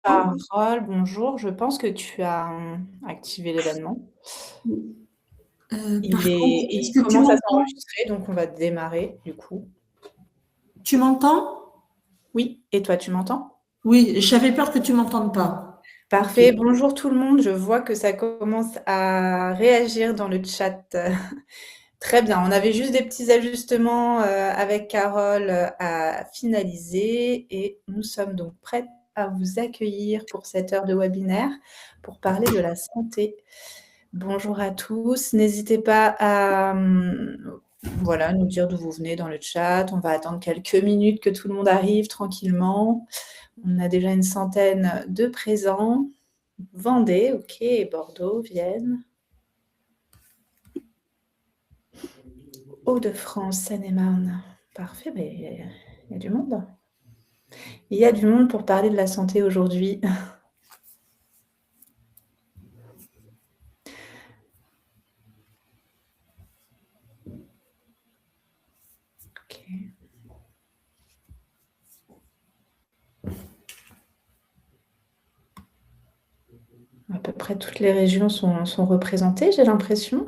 Carole, bonjour. Je pense que tu as activé l'événement. Par contre, est-ce Il que tu commence à m'entends? s'enregistrer, donc on va démarrer du coup. Tu m'entends? Oui, et toi, tu m'entends? Oui, j'avais peur que tu m'entendes pas. Ok. Parfait. Bonjour tout le monde. Je vois que ça commence à réagir dans le chat. Très bien. On avait juste des petits ajustements avec Carole à finaliser et nous sommes donc prêtes à vous accueillir pour cette heure de webinaire pour parler de la santé. Bonjour à tous. N'hésitez pas à voilà, nous dire d'où vous venez dans le chat. On va attendre quelques minutes que tout le monde arrive tranquillement. On a déjà une centaine de présents. Vendée, ok, Bordeaux, Vienne. Hauts-de-France, Seine-et-Marne. Parfait, mais il y a du monde. Il y a du monde pour parler de la santé aujourd'hui. Ok. À peu près toutes les régions sont représentées, j'ai l'impression.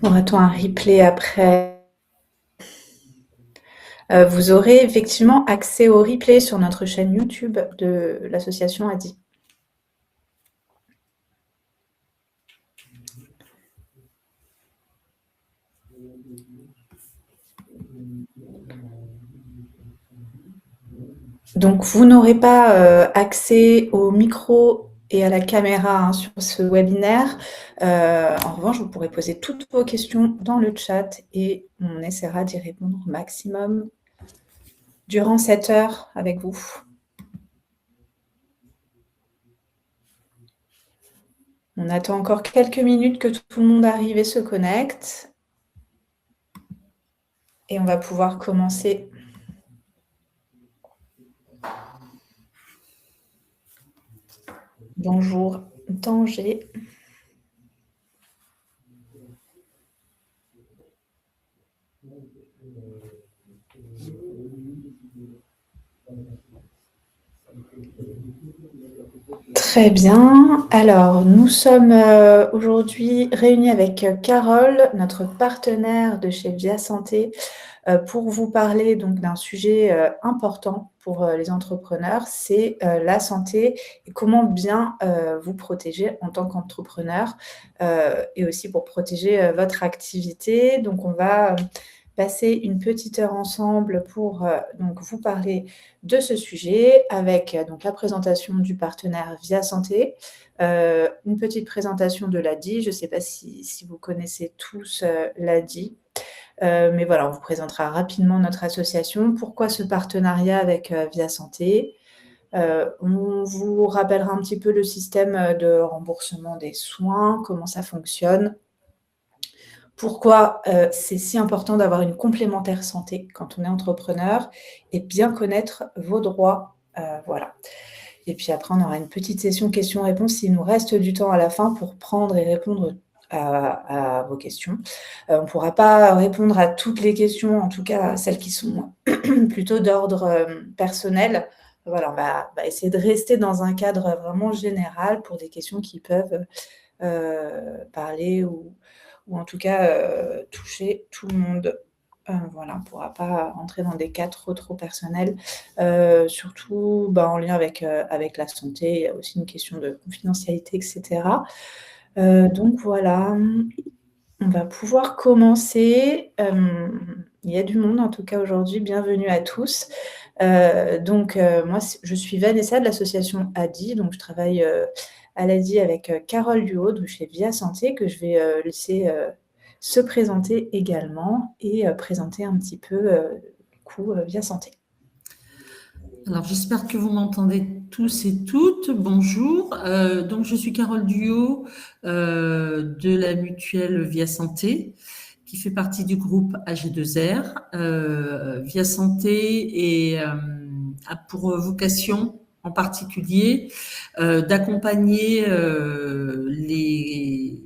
Aura-t-on un replay après? Vous aurez effectivement accès au replay sur notre chaîne YouTube de l'association ADI. Donc, vous n'aurez pas accès au micro et à la caméra sur ce webinaire. En revanche, vous pourrez poser toutes vos questions dans le chat et on essaiera d'y répondre au maximum durant cette heure avec vous. On attend encore quelques minutes que tout le monde arrive et se connecte. Et on va pouvoir commencer. Bonjour, Tanger. Très bien. Alors, nous sommes aujourd'hui réunis avec Carole, notre partenaire de chez Via Santé, pour vous parler donc d'un sujet important pour les entrepreneurs, c'est la santé et comment bien vous protéger en tant qu'entrepreneur et aussi pour protéger votre activité. Donc, on va passer une petite heure ensemble pour donc vous parler de ce sujet avec donc la présentation du partenaire Via Santé, une petite présentation de l'ADI. Je ne sais pas si vous connaissez tous l'ADI. Mais voilà, on vous présentera rapidement notre association. Pourquoi ce partenariat avec Via Santé? On vous rappellera un petit peu le système de remboursement des soins, comment ça fonctionne. Pourquoi c'est si important d'avoir une complémentaire santé quand on est entrepreneur et bien connaître vos droits. Voilà. Et puis après, on aura une petite session questions-réponses s'il nous reste du temps à la fin pour prendre et répondre à vos questions. On ne pourra pas répondre à toutes les questions, en tout cas celles qui sont plutôt d'ordre personnel. Voilà, on va essayer de rester dans un cadre vraiment général pour des questions qui peuvent parler ou en tout cas toucher tout le monde. Voilà, on ne pourra pas rentrer dans des cas trop personnels, surtout en lien avec la santé. Il y a aussi une question de confidentialité, etc. Donc voilà, on va pouvoir commencer. Il y a du monde en tout cas aujourd'hui. Bienvenue à tous. Moi, je suis Vanessa de l'association ADI. Donc, je travaille à l'ADI avec Carole Duhaut de chez Via Santé, que je vais laisser se présenter également et présenter un petit peu Via Santé. Alors, j'espère que vous m'entendez tous et toutes. Bonjour. Donc, je suis Carole Duhaut de la mutuelle Via Santé, qui fait partie du groupe AG2R. Via Santé a pour vocation en particulier d'accompagner les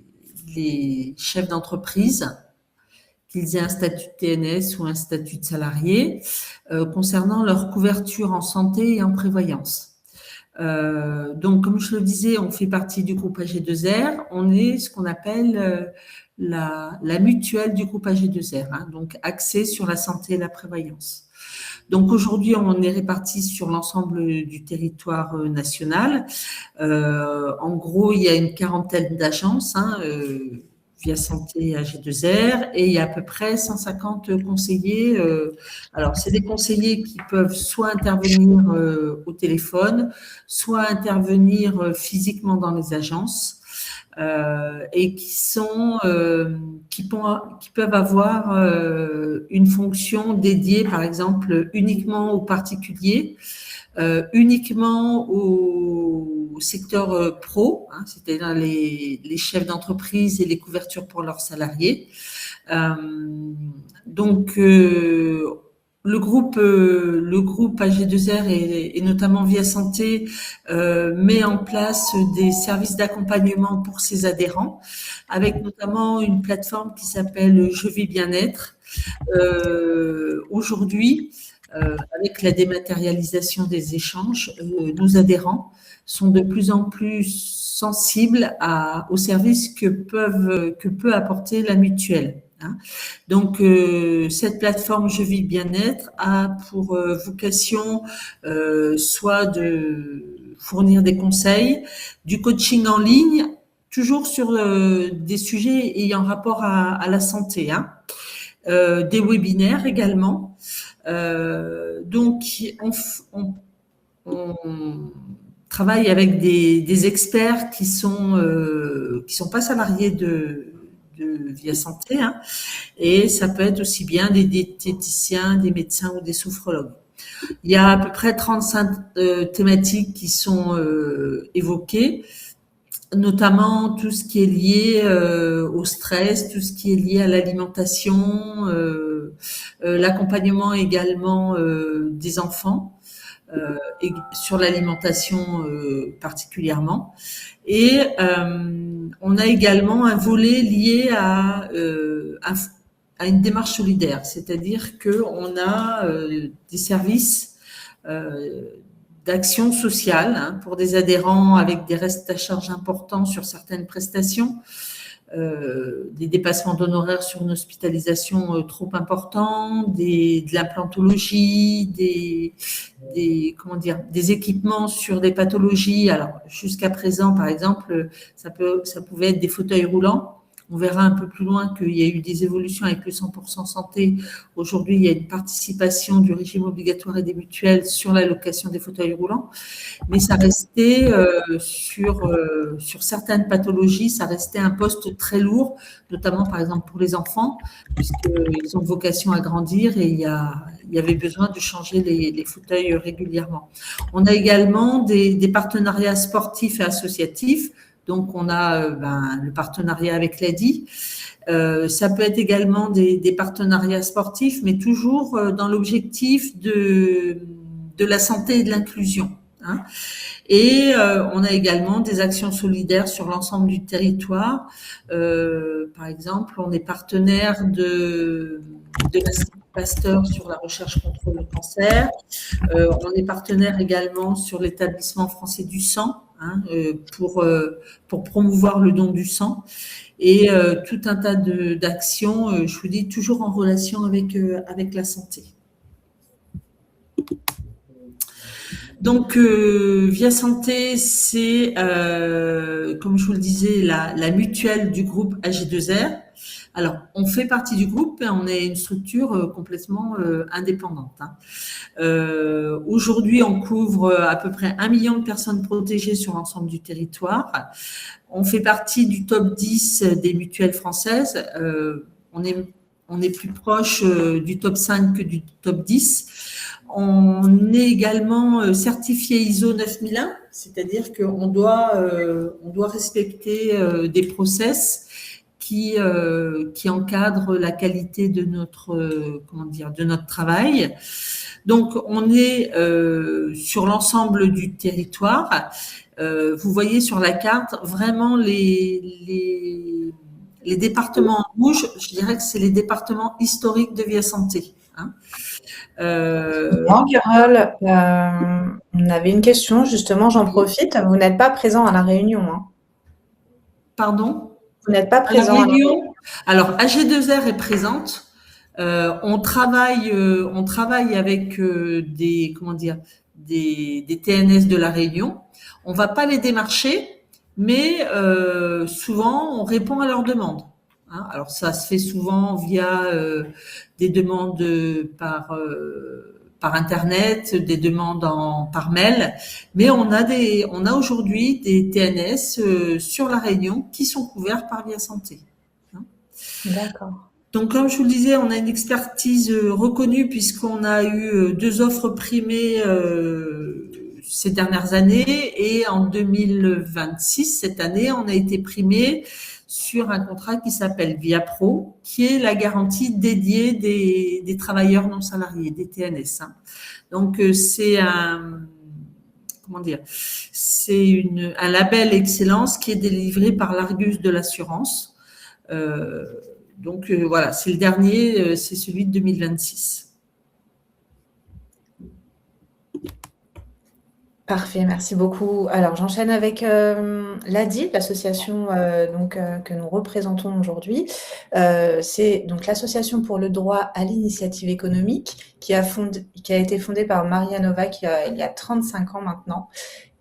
chefs d'entreprise qu'ils aient un statut de TNS ou un statut de salarié, concernant leur couverture en santé et en prévoyance. Donc, comme je le disais, on fait partie du groupe AG2R. On est ce qu'on appelle la mutuelle du groupe AG2R, hein, donc axée sur la santé et la prévoyance. Donc aujourd'hui, on est répartis sur l'ensemble du territoire national. En gros, il y a une quarantaine d'agences, hein, Via Santé AG2R, et il y a à peu près 150 conseillers. Alors, c'est des conseillers qui peuvent soit intervenir au téléphone, soit intervenir physiquement dans les agences. Et qui peuvent avoir une fonction dédiée, par exemple, uniquement aux particuliers, uniquement au secteur pro, hein, c'est-à-dire les chefs d'entreprise et les couvertures pour leurs salariés. Donc, le groupe AG2R et notamment Via Santé met en place des services d'accompagnement pour ses adhérents, avec notamment une plateforme qui s'appelle Je vis bien-être. Aujourd'hui, avec la dématérialisation des échanges, nos adhérents sont de plus en plus sensibles aux services que peut apporter la mutuelle. Hein. Donc, cette plateforme Je vis bien-être a pour vocation soit de fournir des conseils, du coaching en ligne, toujours sur des sujets ayant rapport à la santé, hein. Des webinaires également. Donc, on travaille avec des experts qui sont pas salariés de Via Santé, hein, et ça peut être aussi bien des diététiciens, des médecins ou des sophrologues. Il y a à peu près 35 thématiques qui sont évoquées, notamment tout ce qui est lié au stress, tout ce qui est lié à l'alimentation, l'accompagnement également des enfants, et sur l'alimentation particulièrement. Et on a également un volet lié à une démarche solidaire, c'est-à-dire qu'on a des services d'action sociale, hein, pour des adhérents avec des restes à charge importants sur certaines prestations, des dépassements d'honoraires sur une hospitalisation trop important, de l'implantologie, des équipements sur des pathologies. Alors, jusqu'à présent, par exemple, ça pouvait être des fauteuils roulants. On verra un peu plus loin qu'il y a eu des évolutions avec le 100% santé. Aujourd'hui, il y a une participation du régime obligatoire et des mutuelles sur la location des fauteuils roulants. Mais ça restait, sur certaines pathologies, ça restait un poste très lourd, notamment par exemple pour les enfants, puisqu'ils ont vocation à grandir et il y avait besoin de changer les fauteuils régulièrement. On a également des partenariats sportifs et associatifs. Donc, on a le partenariat avec l'ADI. Ça peut être également des partenariats sportifs, mais toujours dans l'objectif de la santé et de l'inclusion, hein. Et on a également des actions solidaires sur l'ensemble du territoire. Par exemple, on est partenaire de l'Institut Pasteur sur la recherche contre le cancer. On est partenaire également sur l'établissement français du sang, hein, pour promouvoir le don du sang, et tout un tas d'actions, je vous dis, toujours en relation avec la santé. Donc, Via Santé, c'est, comme je vous le disais, la mutuelle du groupe AG2R. Alors, on fait partie du groupe et on est une structure complètement indépendante, hein. Aujourd'hui, on couvre à peu près 1 million de personnes protégées sur l'ensemble du territoire. On fait partie du top 10 des mutuelles françaises. On est plus proche du top 5 que du top 10. On est également certifié ISO 9001, c'est-à-dire qu'on doit respecter des process qui encadrent la qualité de notre travail. Donc, on est sur l'ensemble du territoire. Vous voyez sur la carte vraiment les Les départements en rouge, je dirais que c'est les départements historiques de Via Santé. Hein. Non, Carole, on avait une question, justement, j'en profite. Vous n'êtes pas présent à la réunion. Hein. Pardon? Vous n'êtes pas À la présent à la réunion. réunion? Alors, AG2R est présente. On travaille avec comment dire, des TNS de la Réunion. On va pas les démarcher, mais souvent on répond à leurs demandes. Hein. Alors ça se fait souvent via des demandes par internet, des demandes par mail, mais on a aujourd'hui des TNS sur la Réunion qui sont couverts par Via Santé. Hein. D'accord. Donc, comme je vous le disais, on a une expertise reconnue puisqu'on a eu 2 offres primées ces dernières années et en 2026, cette année, on a été primé sur un contrat qui s'appelle Via Pro, qui est la garantie dédiée des travailleurs non salariés, des TNS. Hein. Donc, c'est un label excellence qui est délivré par l'Argus de l'assurance. Donc voilà, c'est le dernier, c'est celui de 2026. Parfait, merci beaucoup. Alors, j'enchaîne avec l'ADI, l'association que nous représentons aujourd'hui. C'est donc l'association pour le droit à l'initiative économique qui a été fondée par Maria Nova il y a 35 ans maintenant.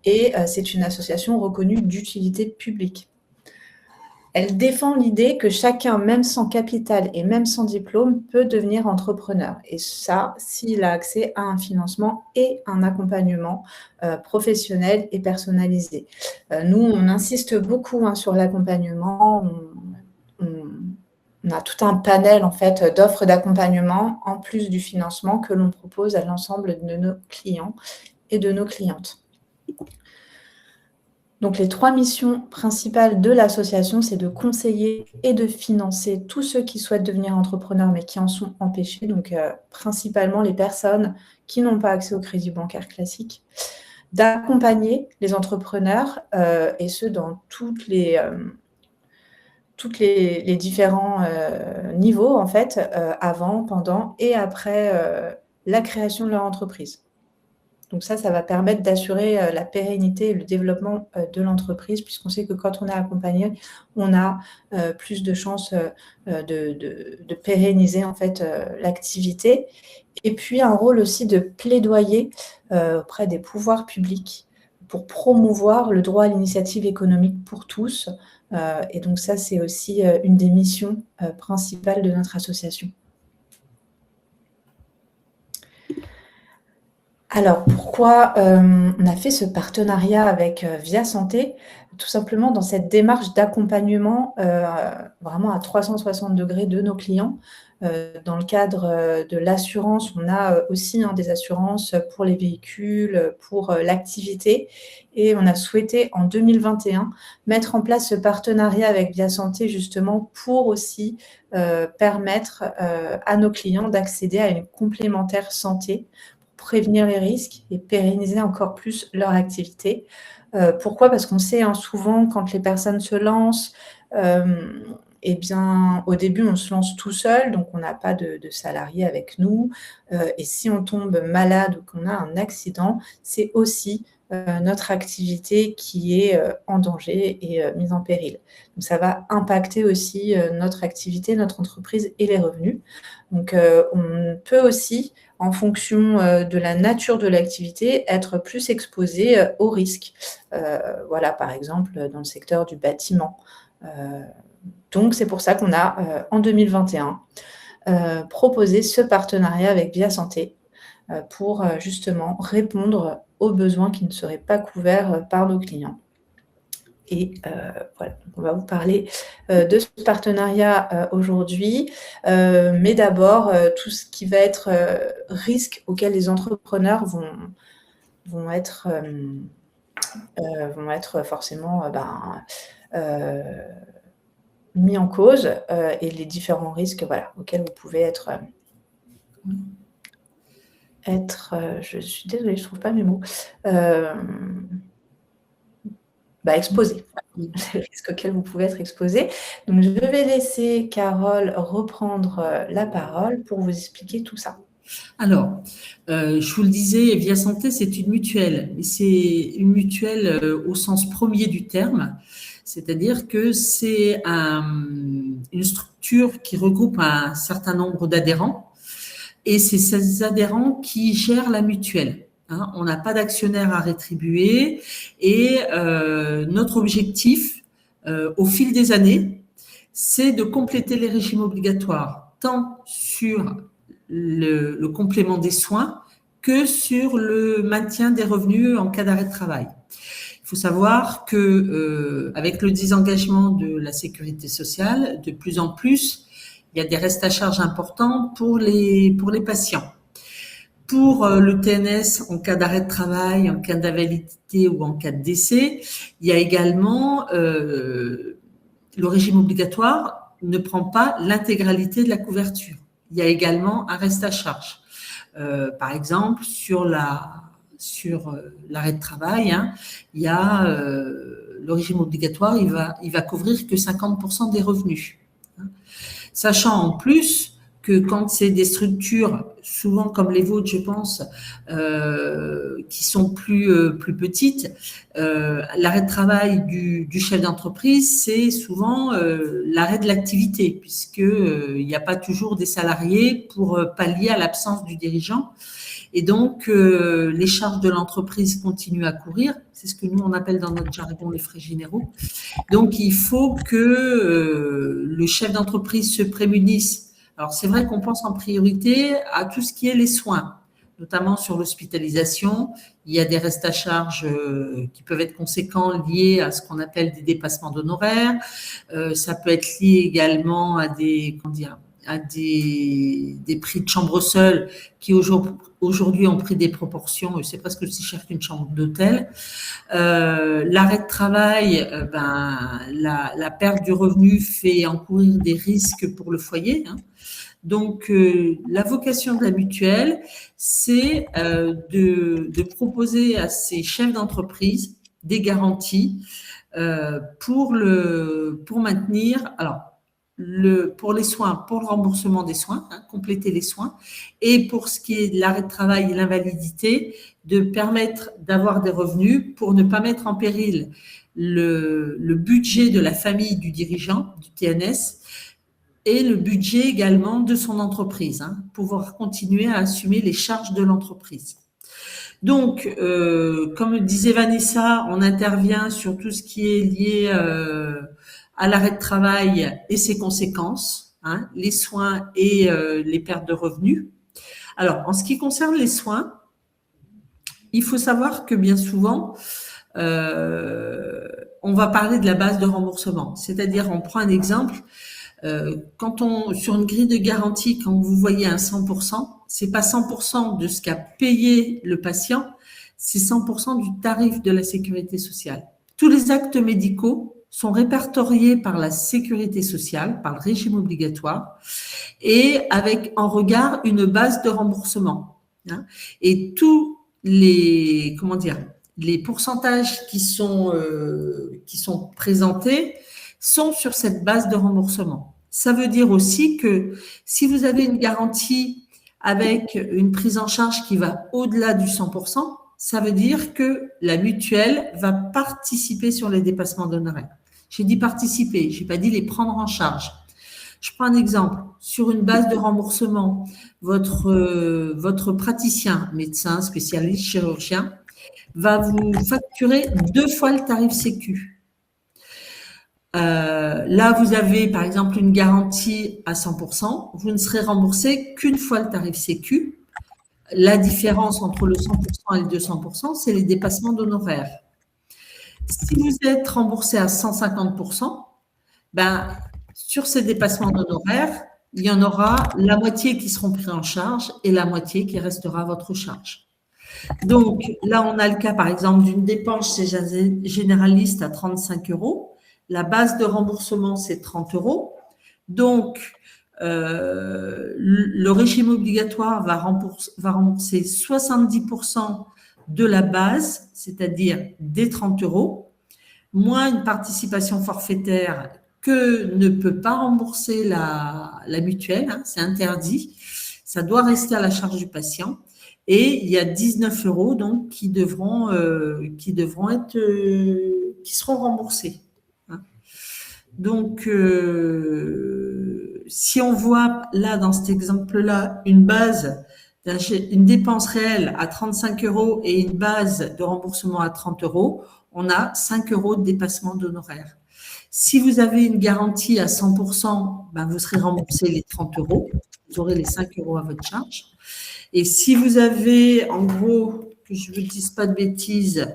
Et c'est une association reconnue d'utilité publique. Elle défend l'idée que chacun, même sans capital et même sans diplôme, peut devenir entrepreneur. Et ça, s'il a accès à un financement et un accompagnement professionnel et personnalisé. Nous, on insiste beaucoup sur l'accompagnement. On a tout un panel en fait d'offres d'accompagnement en plus du financement que l'on propose à l'ensemble de nos clients et de nos clientes. Donc, les 3 missions principales de l'association, c'est de conseiller et de financer tous ceux qui souhaitent devenir entrepreneurs mais qui en sont empêchés, donc principalement les personnes qui n'ont pas accès au crédit bancaire classique, d'accompagner les entrepreneurs et ce dans toutes les différents niveaux en fait, avant, pendant et après la création de leur entreprise. Donc ça va permettre d'assurer la pérennité et le développement de l'entreprise, puisqu'on sait que quand on est accompagné, on a plus de chances de pérenniser en fait l'activité. Et puis un rôle aussi de plaidoyer auprès des pouvoirs publics pour promouvoir le droit à l'initiative économique pour tous. Et donc ça, c'est aussi une des missions principales de notre association. Alors, pourquoi on a fait ce partenariat avec Via Santé? Tout simplement dans cette démarche d'accompagnement vraiment à 360 degrés de nos clients. Dans le cadre de l'assurance, on a aussi des assurances pour les véhicules, pour l'activité. Et on a souhaité en 2021 mettre en place ce partenariat avec Via Santé justement pour aussi permettre à nos clients d'accéder à une complémentaire santé, prévenir les risques et pérenniser encore plus leur activité. Pourquoi? Parce qu'on sait souvent quand les personnes se lancent, eh bien, au début, on se lance tout seul, donc on n'a pas de salariés avec nous. Et si on tombe malade ou qu'on a un accident, c'est aussi notre activité qui est en danger et mise en péril. Donc ça va impacter aussi notre activité, notre entreprise et les revenus. Donc on peut aussi, en fonction de la nature de l'activité, être plus exposé aux risques. Voilà, par exemple, dans le secteur du bâtiment. Donc, c'est pour ça qu'on a, en 2021, proposé ce partenariat avec Via Santé pour justement répondre aux besoins qui ne seraient pas couverts par nos clients. Et voilà, donc on va vous parler de ce partenariat aujourd'hui. Mais d'abord, tout ce qui va être risque auquel les entrepreneurs vont être forcément mis en cause et les différents risques auxquels vous pouvez être je suis désolée, je ne trouve pas mes mots, exposé. Oui. les risques auxquels vous pouvez être exposé. Donc, je vais laisser Carole reprendre la parole pour vous expliquer tout ça. Alors, je vous le disais, Via Santé, c'est une mutuelle, mais c'est une mutuelle au sens premier du terme, c'est-à-dire que c'est une structure qui regroupe un certain nombre d'adhérents, et c'est ces adhérents qui gèrent la mutuelle. Hein. On n'a pas d'actionnaire à rétribuer, et notre objectif, au fil des années, c'est de compléter les régimes obligatoires, tant sur le complément des soins que sur le maintien des revenus en cas d'arrêt de travail. Il faut savoir que avec le désengagement de la sécurité sociale, de plus en plus, il y a des restes à charge importants pour les patients. Pour le TNS, en cas d'arrêt de travail, en cas d'invalidité ou en cas de décès, il y a également le régime obligatoire ne prend pas l'intégralité de la couverture. Il y a également un reste à charge. Par exemple, sur l'arrêt de travail, hein, il y a le régime obligatoire, il va couvrir que 50% des revenus. Hein. Sachant en plus que quand c'est des structures, souvent comme les vôtres, je pense, qui sont plus petites, l'arrêt de travail du chef d'entreprise, c'est souvent l'arrêt de l'activité, puisqu'il n'y a pas toujours des salariés pour pallier à l'absence du dirigeant. Et donc, les charges de l'entreprise continuent à courir. C'est ce que nous, on appelle dans notre jargon les frais généraux. Donc, il faut que le chef d'entreprise se prémunisse. Alors, c'est vrai qu'on pense en priorité à tout ce qui est les soins, notamment sur l'hospitalisation. Il y a des restes à charge qui peuvent être conséquents liés à ce qu'on appelle des dépassements d'honoraires. Ça peut être lié également à des prix de chambre seule qui aujourd'hui ont pris des proportions, c'est presque aussi cher qu'une chambre d'hôtel. L'arrêt de travail, la perte du revenu fait encourir des risques pour le foyer. Hein. Donc, la vocation de la mutuelle, c'est de proposer à ces chefs d'entreprise des garanties pour maintenir, alors, pour les soins, pour le remboursement des soins, hein, compléter les soins, et pour ce qui est de l'arrêt de travail et l'invalidité, de permettre d'avoir des revenus pour ne pas mettre en péril le budget de la famille du dirigeant, du TNS, et le budget également de son entreprise, hein, pouvoir continuer à assumer les charges de l'entreprise. Donc, comme disait Vanessa, on intervient sur tout ce qui est lié à l'arrêt de travail et ses conséquences, hein, les soins et les pertes de revenus. Alors, en ce qui concerne les soins, il faut savoir que bien souvent, on va parler de la base de remboursement. C'est-à-dire, on prend un exemple, sur une grille de garantie, quand vous voyez un 100%, c'est pas 100% de ce qu'a payé le patient, c'est 100% du tarif de la sécurité sociale. Tous les actes médicaux sont répertoriés par la sécurité sociale, par le régime obligatoire, et avec en regard une base de remboursement. Hein. Et tous les pourcentages qui sont présentés sont sur cette base de remboursement. Ça veut dire aussi que si vous avez une garantie avec une prise en charge qui va au-delà du 100%, ça veut dire que la mutuelle va participer sur les dépassements d'honoraires. J'ai dit participer, je n'ai pas dit les prendre en charge. Je prends un exemple. Sur une base de remboursement, votre praticien, médecin, spécialiste, chirurgien, va vous facturer 2 fois le tarif Sécu. Là, vous avez par exemple une garantie à 100%, vous ne serez remboursé qu'une fois le tarif Sécu. La différence entre le 100% et le 200%, c'est les dépassements d'honoraires. Si vous êtes remboursé à 150%, sur ces dépassements d'honoraires, il y en aura la moitié qui seront pris en charge et la moitié qui restera à votre charge. Donc là, on a le cas par exemple d'une dépense chez un généraliste à 35 €. La base de remboursement, c'est 30 €. Donc, le régime obligatoire va rembourser 70% de la base, c'est-à-dire des 30 €. moins une participation forfaitaire que ne peut pas rembourser la mutuelle, hein, c'est interdit, ça doit rester à la charge du patient. Et il y a 19 € donc qui seront remboursés. Hein. Donc, si on voit là dans cet exemple-là une dépense réelle à 35 € et une base de remboursement à 30 €, on a 5 € de dépassement d'honoraires. Si vous avez une garantie à 100%, ben vous serez remboursé les 30 €, vous aurez les 5 € à votre charge. Et si vous avez, en gros, que je ne vous dise pas de bêtises,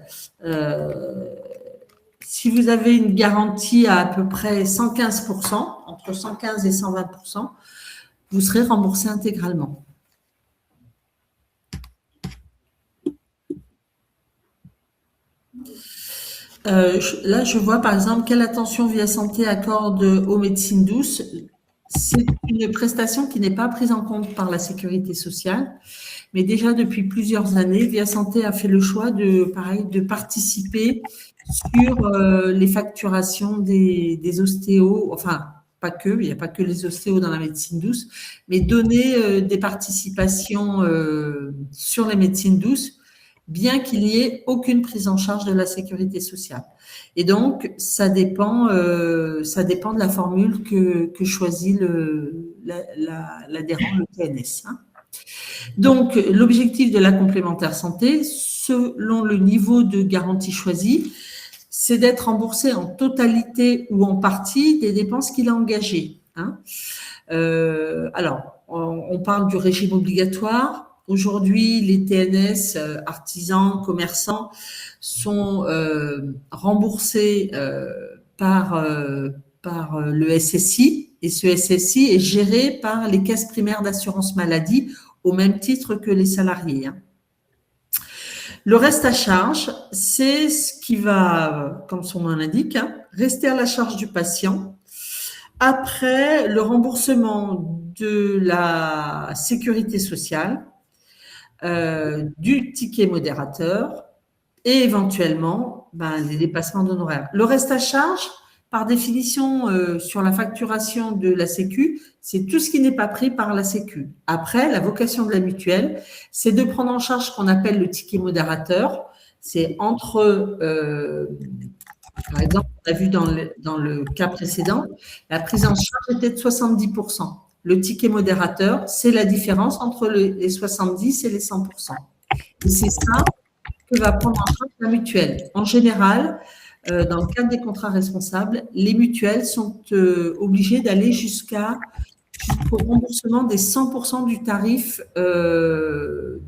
si vous avez une garantie à peu près 115%, entre 115 et 120%, vous serez remboursé intégralement. Là, je vois par exemple quelle attention Via Santé accorde aux médecines douces. C'est une prestation qui n'est pas prise en compte par la sécurité sociale, mais déjà depuis plusieurs années, Via Santé a fait le choix de participer sur les facturations des ostéos, enfin pas que, il n'y a pas que les ostéos dans la médecine douce, mais donner des participations sur les médecines douces, bien qu'il n'y ait aucune prise en charge de la sécurité sociale. Et donc, ça dépend de la formule que choisit l'adhérent, le TNS. Hein. Donc, l'objectif de la complémentaire santé, selon le niveau de garantie choisi, c'est d'être remboursé en totalité ou en partie des dépenses qu'il a engagées. Hein. Alors, on parle du régime obligatoire. Aujourd'hui, les TNS, artisans, commerçants, sont remboursés par le SSI, et ce SSI est géré par les caisses primaires d'assurance maladie au même titre que les salariés. Hein. Le reste à charge, c'est ce qui va, comme son nom l'indique, hein, rester à la charge du patient après le remboursement de la sécurité sociale, du ticket modérateur et éventuellement les dépassements d'honoraires. Le reste à charge, par définition, sur la facturation de la Sécu, c'est tout ce qui n'est pas pris par la Sécu. Après, la vocation de la mutuelle, c'est de prendre en charge ce qu'on appelle le ticket modérateur. C'est entre, par exemple, on a vu dans le cas précédent, la prise en charge était de 70%. Le ticket modérateur, c'est la différence entre les 70 et les 100%. Et c'est ça que va prendre en charge la mutuelle. En général, dans le cadre des contrats responsables, les mutuelles sont obligées d'aller jusqu'au remboursement des 100% du tarif de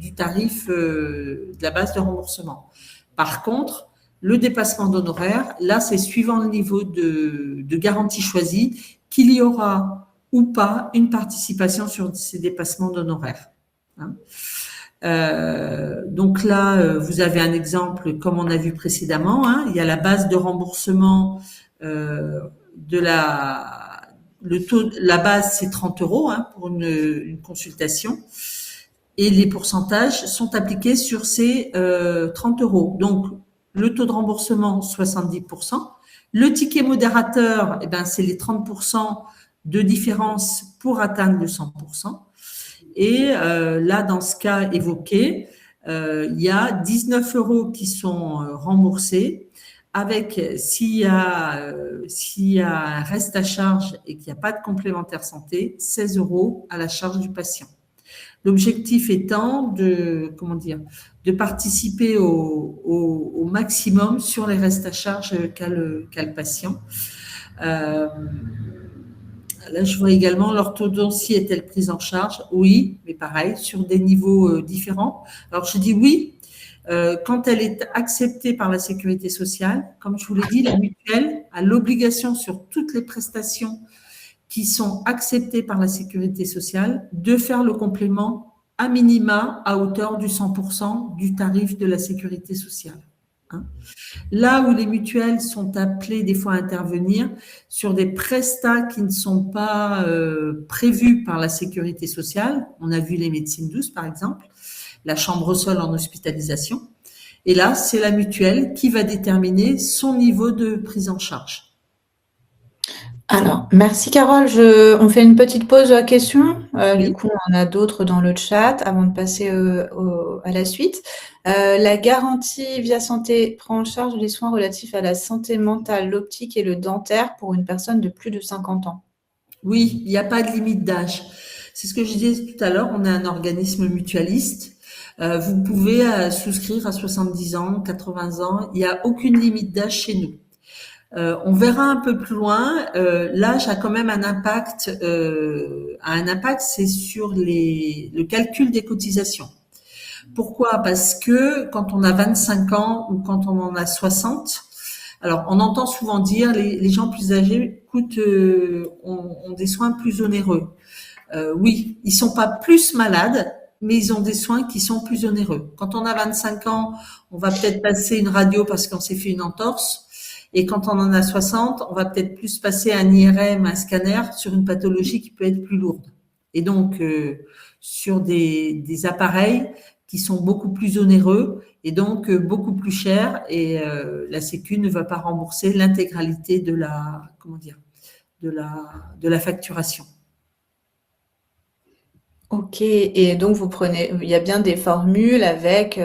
la base de remboursement. Par contre, le dépassement d'honoraires, là, c'est suivant le niveau de garantie choisi qu'il y aura ou pas une participation sur ces dépassements d'honoraires. Hein. Donc là, vous avez un exemple comme on a vu précédemment. Hein, il y a la base de remboursement le taux, la base c'est 30 € hein, pour une consultation, et les pourcentages sont appliqués sur ces 30 €. Donc le taux de remboursement 70%, le ticket modérateur, c'est les 30% de différence pour atteindre le 100%. Et là, dans ce cas évoqué, il y a 19 € qui sont remboursés, avec s'il y a un reste à charge et qu'il n'y a pas de complémentaire santé, 16 € à la charge du patient. L'objectif étant de participer au maximum sur les restes à charge qu'a le patient. Là, je vois également l'orthodontie est-elle prise en charge? Oui, mais pareil, sur des niveaux différents. Alors, je dis oui, quand elle est acceptée par la sécurité sociale. Comme je vous l'ai dit, la mutuelle a l'obligation sur toutes les prestations qui sont acceptées par la sécurité sociale de faire le complément à minima à hauteur du 100% du tarif de la sécurité sociale. Hein. Là où les mutuelles sont appelées des fois à intervenir sur des prestats qui ne sont pas prévus par la sécurité sociale, on a vu les médecines douces par exemple, la chambre sol en hospitalisation, Et là, c'est la mutuelle qui va déterminer son niveau de prise en charge. Alors, merci Carole. On fait une petite pause à questions. Du Oui. coup, on en a d'autres dans le chat avant de passer à la suite. La garantie Via Santé prend en charge les soins relatifs à la santé mentale, l'optique et le dentaire pour une personne de plus de 50 ans. Oui, il n'y a pas de limite d'âge. C'est ce que je disais tout à l'heure, on est un organisme mutualiste. Vous pouvez souscrire à 70 ans, 80 ans, il n'y a aucune limite d'âge chez nous. On verra un peu plus loin. L'âge a quand même un impact. C'est sur le calcul des cotisations. Pourquoi? Parce que quand on a 25 ans ou quand on en a 60, alors on entend souvent dire les gens plus âgés ont des soins plus onéreux. Oui, ils sont pas plus malades, mais ils ont des soins qui sont plus onéreux. Quand on a 25 ans, on va peut-être passer une radio parce qu'on s'est fait une entorse. Et quand on en a 60, on va peut-être plus passer un IRM, un scanner sur une pathologie qui peut être plus lourde. Et donc, sur des appareils qui sont beaucoup plus onéreux et donc beaucoup plus chers. Et la Sécu ne va pas rembourser l'intégralité de la facturation. Ok, et donc il y a bien des formules avec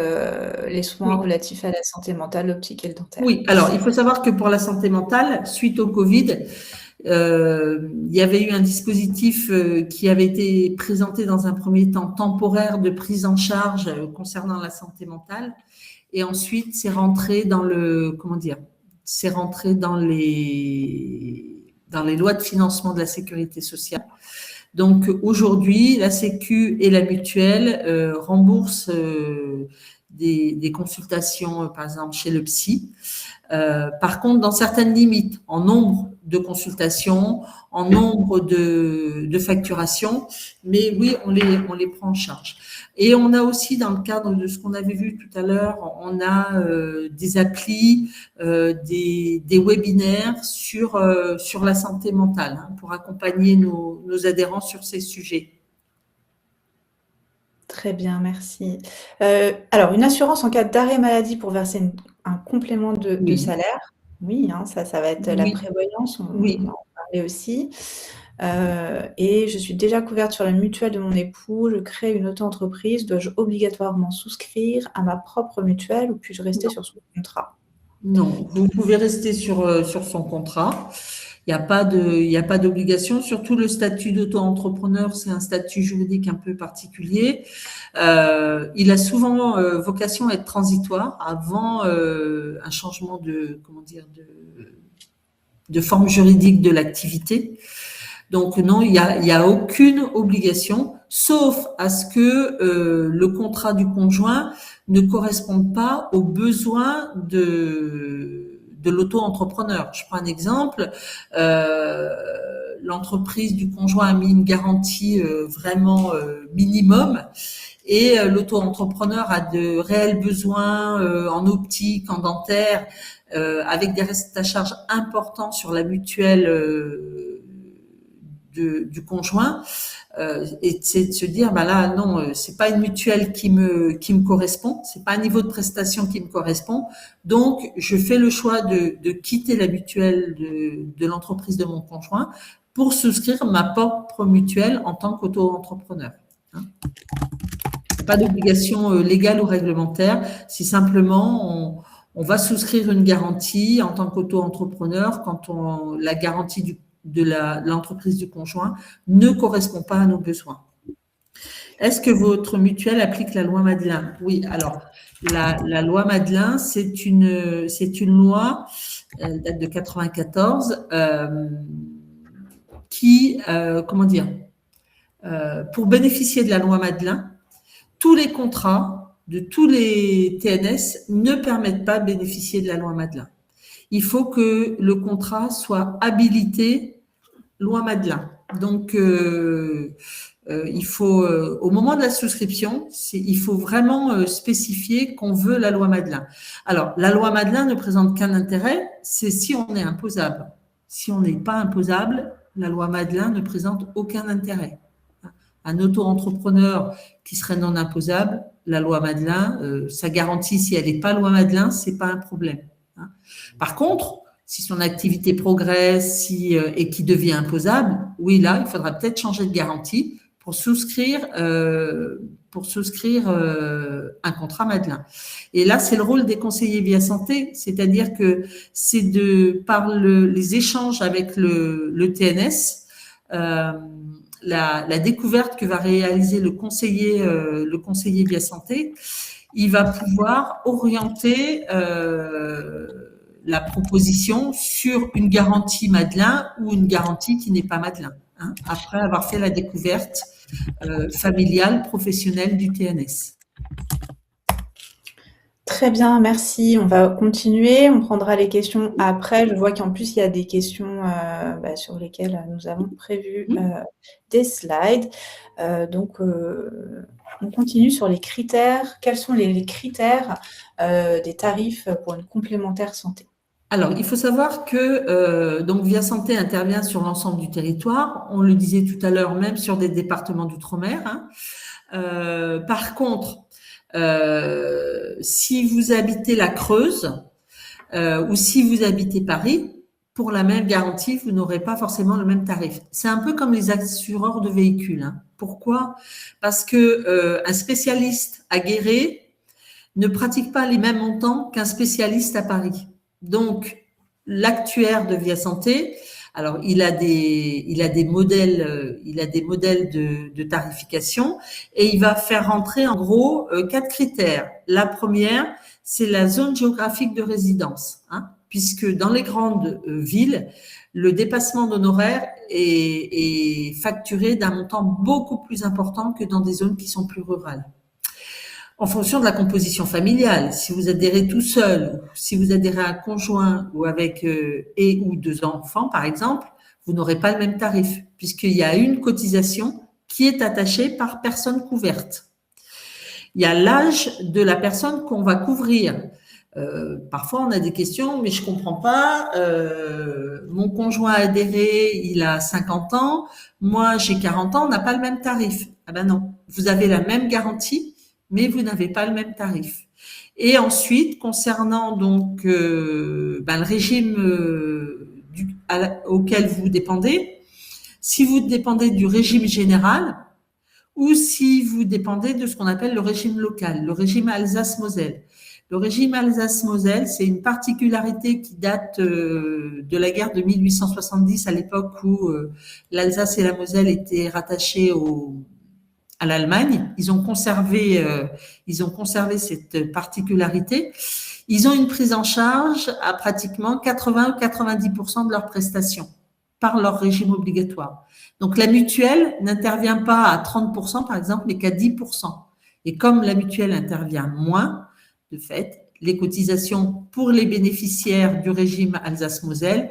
les soins Oui. relatifs à la santé mentale, l'optique et le dentaire. Oui, alors il faut savoir que pour la santé mentale, suite au Covid, il y avait eu un dispositif qui avait été présenté dans un premier temps temporaire de prise en charge concernant la santé mentale, et ensuite c'est rentré c'est rentré dans les lois de financement de la sécurité sociale. Donc aujourd'hui, la Sécu et la mutuelle remboursent des consultations, par exemple chez le psy. Par contre, dans certaines limites, en nombre de consultations, en nombre de facturations, mais oui, on les prend en charge. Et on a aussi, dans le cadre de ce qu'on avait vu tout à l'heure, on a des applis, des webinaires sur la santé mentale, hein, pour accompagner nos adhérents sur ces sujets. Très bien, merci. Alors, une assurance en cas d'arrêt maladie pour verser un complément de Oui. salaire. Oui, hein, ça va être la Oui. prévoyance, on Oui. va en parler aussi. Et je suis déjà couverte sur la mutuelle de mon époux, je crée une auto-entreprise, dois-je obligatoirement souscrire à ma propre mutuelle ou puis-je rester sur son contrat? Non, vous pouvez rester sur son contrat. Il n'y a pas d'obligation. Surtout le statut d'auto-entrepreneur, c'est un statut juridique un peu particulier. Il a souvent vocation à être transitoire avant un changement de forme juridique de l'activité. Donc non, il y a aucune obligation, sauf à ce que le contrat du conjoint ne corresponde pas aux besoins de l'auto-entrepreneur. Je prends un exemple. L'entreprise du conjoint a mis une garantie vraiment minimum, et l'auto-entrepreneur a de réels besoins en optique, en dentaire, avec des restes à charge importants sur la mutuelle du conjoint, et c'est de se dire, bah là, non, c'est pas une mutuelle qui me correspond, c'est pas un niveau de prestation qui me correspond, donc je fais le choix de quitter la mutuelle de l'entreprise de mon conjoint pour souscrire ma propre mutuelle en tant qu'auto-entrepreneur. Hein. Pas d'obligation légale ou réglementaire, c'est simplement on va souscrire une garantie en tant qu'auto-entrepreneur quand la garantie de l'entreprise du conjoint ne correspond pas à nos besoins. Est-ce que votre mutuelle applique la loi Madelin? Oui, alors la loi Madelin, c'est une loi, elle date de 94, qui, pour bénéficier de la loi Madelin, tous les contrats de tous les TNS ne permettent pas de bénéficier de la loi Madelin. Il faut que le contrat soit habilité loi Madelin. Donc, il faut, au moment de la souscription, il faut vraiment spécifier qu'on veut la loi Madelin. Alors, la loi Madelin ne présente qu'un intérêt, c'est si on est imposable. Si on n'est pas imposable, la loi Madelin ne présente aucun intérêt. Un auto-entrepreneur qui serait non imposable, la loi Madelin. Sa garantie, si elle n'est pas loi Madelin, ce n'est pas un problème. Hein. Par contre, si son activité progresse et qui devient imposable, oui, là, il faudra peut-être changer de garantie pour souscrire un contrat Madelin. Et là, c'est le rôle des conseillers Via Santé, c'est-à-dire que c'est par les échanges avec le TNS, la découverte que va réaliser le conseiller Via Santé, il va pouvoir orienter la proposition sur une garantie Madelin ou une garantie qui n'est pas Madelin, hein, après avoir fait la découverte familiale, professionnelle du TNS. Très bien, merci. On va continuer. On prendra les questions après. Je vois qu'en plus, il y a des questions sur lesquelles nous avons prévu des slides. Donc, on continue sur les critères. Quels sont les critères des tarifs pour une complémentaire santé? Alors, il faut savoir que donc Via Santé intervient sur l'ensemble du territoire. On le disait tout à l'heure, même sur des départements d'outre-mer. Hein. Par contre, si vous habitez la Creuse ou si vous habitez Paris, pour la même garantie, vous n'aurez pas forcément le même tarif. C'est un peu comme les assureurs de véhicules. Hein. Pourquoi ? Parce que un spécialiste à Guéret ne pratique pas les mêmes montants qu'un spécialiste à Paris. Donc, l'actuaire de Via Santé, alors il a des modèles de tarification et il va faire rentrer en gros 4 critères. La première, c'est la zone géographique de résidence, hein, puisque dans les grandes villes, le dépassement d'honoraires est facturé d'un montant beaucoup plus important que dans des zones qui sont plus rurales. En fonction de la composition familiale, si vous adhérez tout seul, si vous adhérez à un conjoint ou avec et ou 2 enfants, par exemple, vous n'aurez pas le même tarif, puisqu'il y a une cotisation qui est attachée par personne couverte. Il y a l'âge de la personne qu'on va couvrir. Parfois, on a des questions, mais je comprends pas. Mon conjoint adhéré, il a 50 ans. Moi, j'ai 40 ans, on n'a pas le même tarif. Ah ben non, vous avez la même garantie, mais vous n'avez pas le même tarif. Et ensuite, concernant donc le régime auquel vous dépendez, si vous dépendez du régime général ou si vous dépendez de ce qu'on appelle le régime local, le régime Alsace-Moselle. Le régime Alsace-Moselle, c'est une particularité qui date de la guerre de 1870, à l'époque où l'Alsace et la Moselle étaient rattachées à l'Allemagne. Ils ont conservé cette particularité. Ils ont une prise en charge à pratiquement 80 ou 90% de leurs prestations par leur régime obligatoire. Donc la mutuelle n'intervient pas à 30% par exemple, mais qu'à 10%. Et comme la mutuelle intervient moins, de fait, les cotisations pour les bénéficiaires du régime Alsace-Moselle,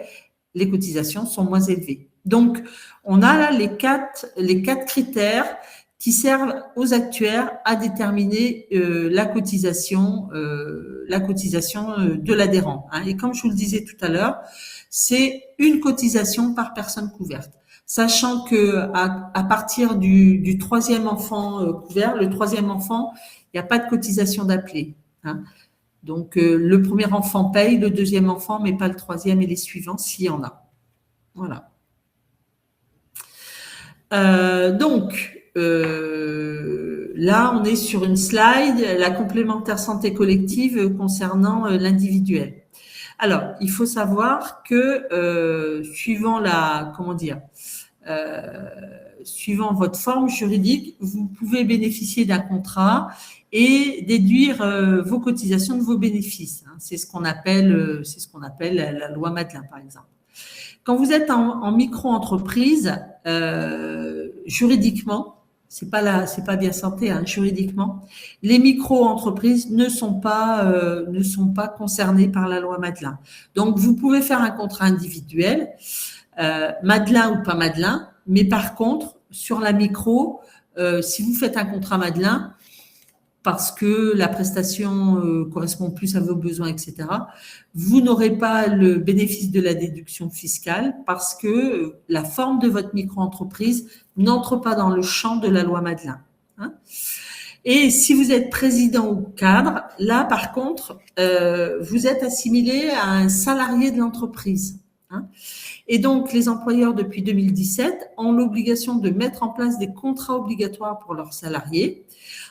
les cotisations sont moins élevées. Donc on a là les quatre critères qui servent aux actuaires à déterminer la cotisation de l'adhérent. Hein. Et comme je vous le disais tout à l'heure, c'est une cotisation par personne couverte. Sachant que à partir du 3e enfant couvert, le 3e enfant, il n'y a pas de cotisation d'appelé. Hein. Donc le premier enfant paye, le 2e enfant, mais pas le 3e et les suivants s'il y en a. Voilà. Là, on est sur une slide, la complémentaire santé collective concernant l'individuel. Alors, il faut savoir que suivant votre forme juridique, vous pouvez bénéficier d'un contrat et déduire vos cotisations de vos bénéfices. Hein. C'est ce qu'on appelle la loi Madelin, par exemple. Quand vous êtes en micro-entreprise, juridiquement, c'est pas Via Santé, hein, juridiquement, les micro-entreprises ne sont pas concernées par la loi Madelin. Donc, vous pouvez faire un contrat individuel, Madelin ou pas Madelin, mais par contre, sur la micro, si vous faites un contrat Madelin, parce que la prestation correspond plus à vos besoins, etc., vous n'aurez pas le bénéfice de la déduction fiscale parce que la forme de votre micro-entreprise n'entre pas dans le champ de la loi Madelin. Hein. Et si vous êtes président ou cadre, là, par contre, vous êtes assimilé à un salarié de l'entreprise. Hein. Et donc, les employeurs, depuis 2017, ont l'obligation de mettre en place des contrats obligatoires pour leurs salariés.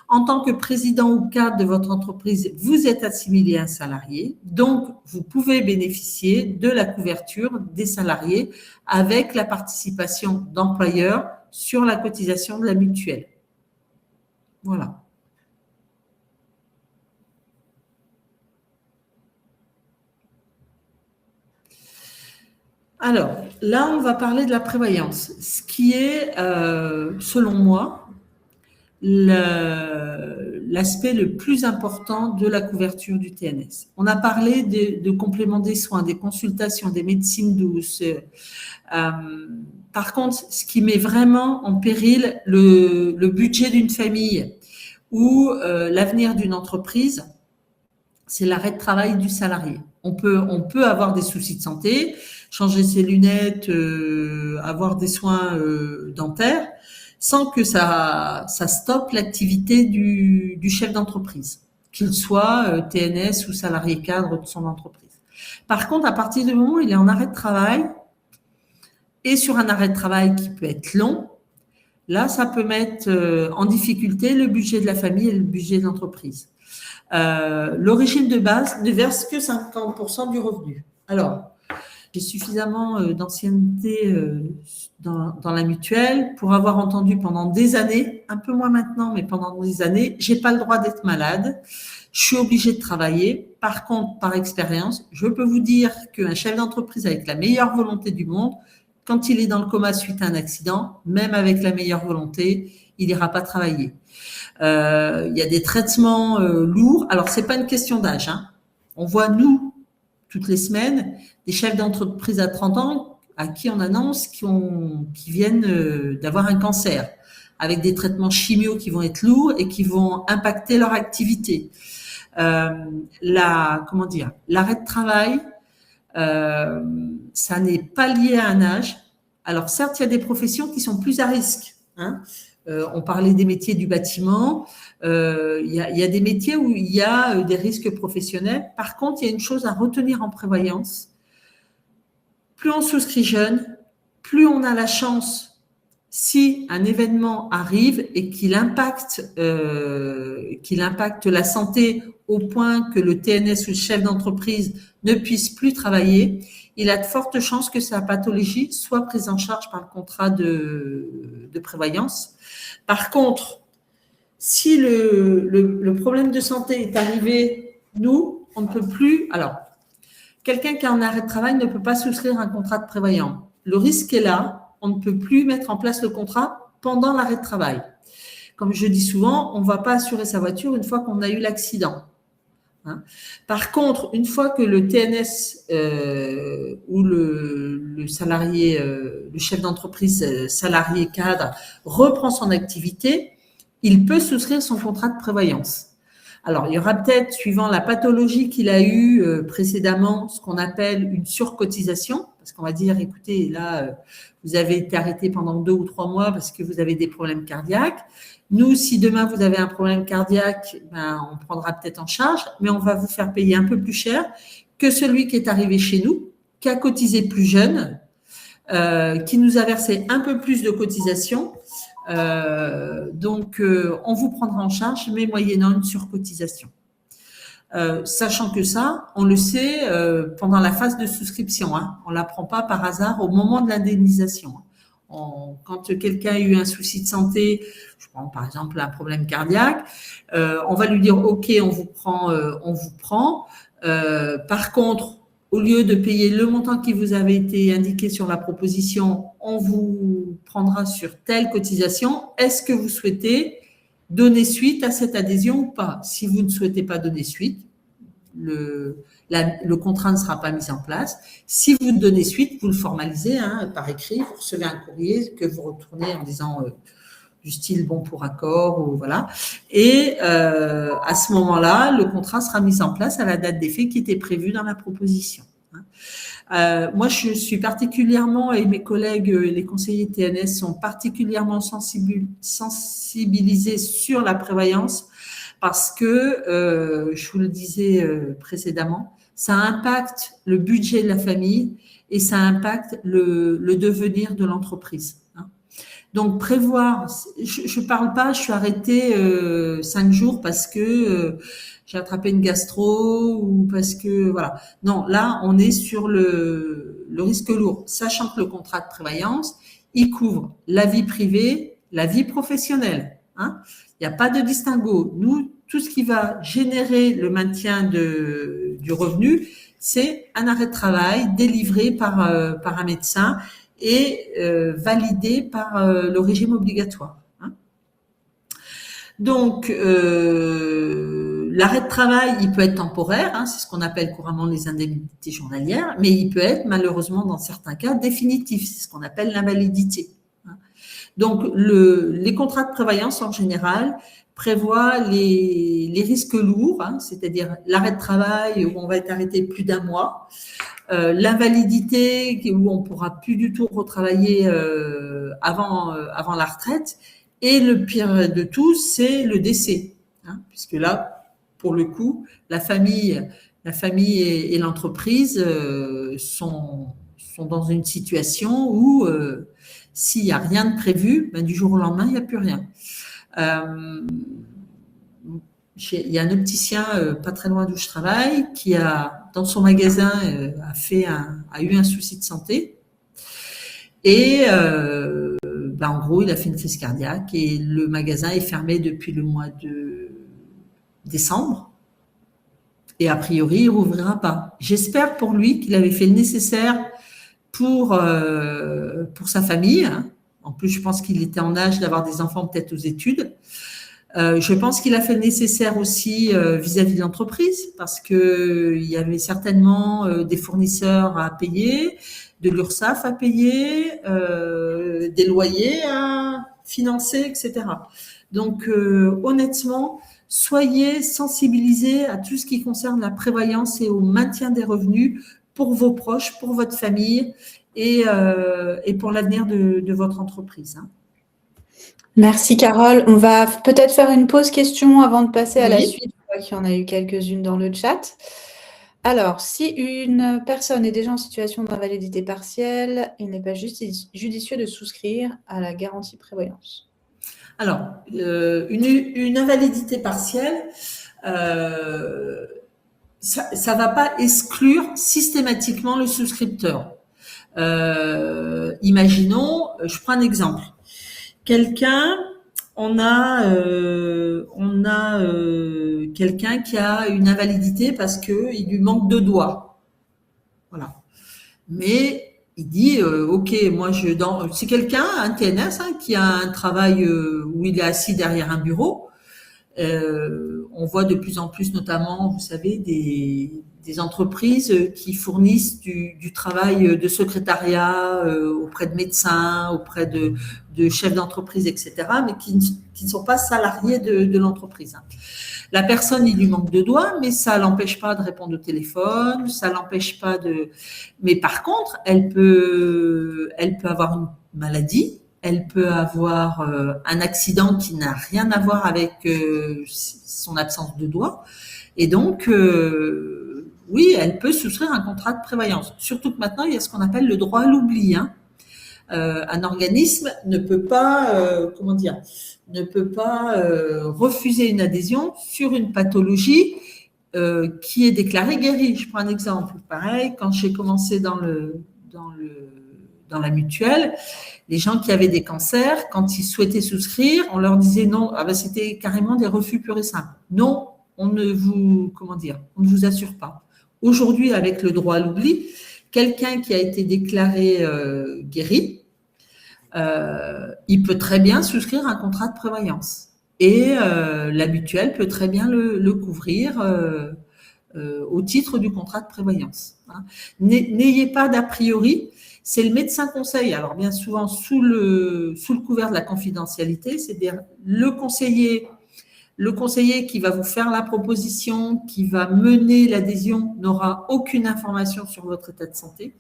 En tant que président ou cadre de votre entreprise, vous êtes assimilé à un salarié. Donc, vous pouvez bénéficier de la couverture des salariés avec la participation d'employeurs sur la cotisation de la mutuelle. Voilà. Alors, là, on va parler de la prévoyance, ce qui est, selon moi, l'aspect le plus important de la couverture du TNS. On a parlé de compléments des soins, des consultations, des médecines douces. Par contre, ce qui met vraiment en péril le budget d'une famille ou l'avenir d'une entreprise, c'est l'arrêt de travail du salarié. On peut avoir des soucis de santé, changer ses lunettes, avoir des soins dentaires, sans que ça stoppe l'activité du chef d'entreprise, qu'il soit TNS ou salarié cadre de son entreprise. Par contre, à partir du moment où il est en arrêt de travail, et sur un arrêt de travail qui peut être long, là, ça peut mettre en difficulté le budget de la famille et le budget de l'entreprise. Le régime de base ne verse que 50% du revenu. Alors, j'ai suffisamment d'ancienneté dans la mutuelle pour avoir entendu pendant des années, un peu moins maintenant, mais pendant des années, j'ai pas le droit d'être malade, je suis obligée de travailler. Par contre, par expérience, je peux vous dire qu'un chef d'entreprise avec la meilleure volonté du monde, quand il est dans le coma suite à un accident, même avec la meilleure volonté, il n'ira pas travailler. Il y a des traitements lourds. Alors, c'est pas une question d'âge. Hein. On voit, nous, toutes les semaines, des chefs d'entreprise à 30 ans à qui on annonce qui viennent d'avoir un cancer, avec des traitements chimio qui vont être lourds et qui vont impacter leur activité. L'arrêt de travail, ça n'est pas lié à un âge. Alors, certes, il y a des professions qui sont plus à risque. Hein. On parlait des métiers du bâtiment. Il y a des métiers où il y a des risques professionnels. Par contre, il y a une chose à retenir en prévoyance. Plus on souscrit jeune, plus on a la chance, si un événement arrive et qu'il impacte la santé au point que le TNS ou le chef d'entreprise ne puisse plus travailler, il a de fortes chances que sa pathologie soit prise en charge par le contrat de prévoyance. Par contre, si le problème de santé est arrivé, nous, on ne peut plus. Alors, quelqu'un qui est en arrêt de travail ne peut pas souscrire un contrat de prévoyance. Le risque est là, on ne peut plus mettre en place le contrat pendant l'arrêt de travail. Comme je dis souvent, on ne va pas assurer sa voiture une fois qu'on a eu l'accident. Hein. Par contre, une fois que le TNS ou le salarié, le chef d'entreprise salarié cadre reprend son activité, il peut souscrire son contrat de prévoyance. Alors, il y aura peut-être, suivant la pathologie qu'il a eue précédemment, ce qu'on appelle une surcotisation, parce qu'on va dire, écoutez, là, vous avez été arrêté pendant 2 ou 3 mois parce que vous avez des problèmes cardiaques. Nous, si demain vous avez un problème cardiaque, on prendra peut-être en charge, mais on va vous faire payer un peu plus cher que celui qui est arrivé chez nous, qui a cotisé plus jeune, qui nous a versé un peu plus de cotisation. Donc, on vous prendra en charge, mais moyennant une surcotisation. Sachant que ça, on le sait pendant la phase de souscription. Hein, on ne l'apprend pas par hasard au moment de l'indemnisation. Quand quelqu'un a eu un souci de santé, je prends par exemple un problème cardiaque, on va lui dire OK, on vous prend. Par contre, au lieu de payer le montant qui vous avait été indiqué sur la proposition, on vous prendra sur telle cotisation. Est-ce que vous souhaitez donner suite à cette adhésion ou pas? Si vous ne souhaitez pas donner suite, le contrat ne sera pas mis en place. Si vous donnez suite, vous le formalisez par écrit, vous recevez un courrier que vous retournez en disant du style bon pour accord ou voilà. Et à ce moment-là, le contrat sera mis en place à la date d'effet qui était prévue dans la proposition. Moi, je suis particulièrement, et mes collègues, les conseillers TNS, sont particulièrement sensibilisés sur la prévoyance parce que, je vous le disais précédemment, ça impacte le budget de la famille et ça impacte le devenir de l'entreprise. Donc, prévoir, je parle pas, je suis arrêtée 5 jours parce que j'ai attrapé une gastro ou parce que, voilà. Non, là, on est sur le risque lourd, sachant que le contrat de prévoyance, il couvre la vie privée, la vie professionnelle. Il n'y a pas de distinguo. Nous, tout ce qui va générer le maintien du revenu, c'est un arrêt de travail délivré par un médecin et validé par le régime obligatoire. Donc, l'arrêt de travail, il peut être temporaire, c'est ce qu'on appelle couramment les indemnités journalières, mais il peut être malheureusement dans certains cas définitif, c'est ce qu'on appelle l'invalidité. Donc, les contrats de prévoyance en général prévoient les risques lourds, c'est-à-dire l'arrêt de travail où on va être arrêté plus d'un mois, l'invalidité où on pourra plus du tout retravailler avant la retraite, et le pire de tout, c'est le décès, puisque là, pour le coup, la famille et l'entreprise sont dans une situation où s'il n'y a rien de prévu, du jour au lendemain, il n'y a plus rien. Il y a un opticien pas très loin d'où je travaille qui dans son magasin a eu un souci de santé et en gros il a fait une crise cardiaque et le magasin est fermé depuis le mois de décembre et a priori il rouvrira pas. J'espère pour lui qu'il avait fait le nécessaire pour sa famille. En plus, je pense qu'il était en âge d'avoir des enfants peut-être aux études. Je pense qu'il a fait le nécessaire aussi vis-à-vis de l'entreprise parce que il y avait certainement des fournisseurs à payer, de l'URSSAF à payer, des loyers à financer, etc. Donc, honnêtement, soyez sensibilisés à tout ce qui concerne la prévoyance et au maintien des revenus pour vos proches, pour votre famille et pour l'avenir de votre entreprise. Merci Carole. On va peut-être faire une pause question avant de passer à la suite. Je vois qu'il y en a eu quelques-unes dans le chat. Alors, si une personne est déjà en situation d'invalidité partielle, il n'est pas judicieux de souscrire à la garantie prévoyance. Alors, une invalidité partielle, ça va pas exclure systématiquement le souscripteur. Imaginons, je prends un exemple. Quelqu'un, on a quelqu'un qui a une invalidité parce que il lui manque 2 doigts. Voilà. Mais il dit, ok, moi c'est quelqu'un, un TNS, qui a un travail où il est assis derrière un bureau. On voit de plus en plus, notamment, vous savez, des entreprises qui fournissent du travail de secrétariat auprès de médecins, auprès de chefs d'entreprise, etc., mais qui ne sont pas salariés de l'entreprise. La personne, il lui manque 2 doigts, mais ça l'empêche pas de répondre au téléphone, ça l'empêche pas de. Mais par contre, elle peut avoir une maladie. Elle peut avoir un accident qui n'a rien à voir avec son absence de doigts. Et donc, oui, elle peut souscrire un contrat de prévoyance. Surtout que maintenant, il y a ce qu'on appelle le droit à l'oubli. Un organisme ne peut pas, refuser une adhésion sur une pathologie qui est déclarée guérie. Je prends un exemple. Pareil, quand j'ai commencé dans la mutuelle, les gens qui avaient des cancers, quand ils souhaitaient souscrire, on leur disait non. C'était carrément des refus purs et simples. Non, on ne vous assure pas. Aujourd'hui, avec le droit à l'oubli, quelqu'un qui a été déclaré guéri, il peut très bien souscrire un contrat de prévoyance. Et la mutuelle peut très bien le couvrir au titre du contrat de prévoyance. N'ayez pas d'a priori. C'est le médecin conseil, alors bien souvent sous le couvert de la confidentialité, c'est-à-dire le conseiller Le conseiller qui va vous faire la proposition, qui va mener l'adhésion, n'aura aucune information sur votre état de santé.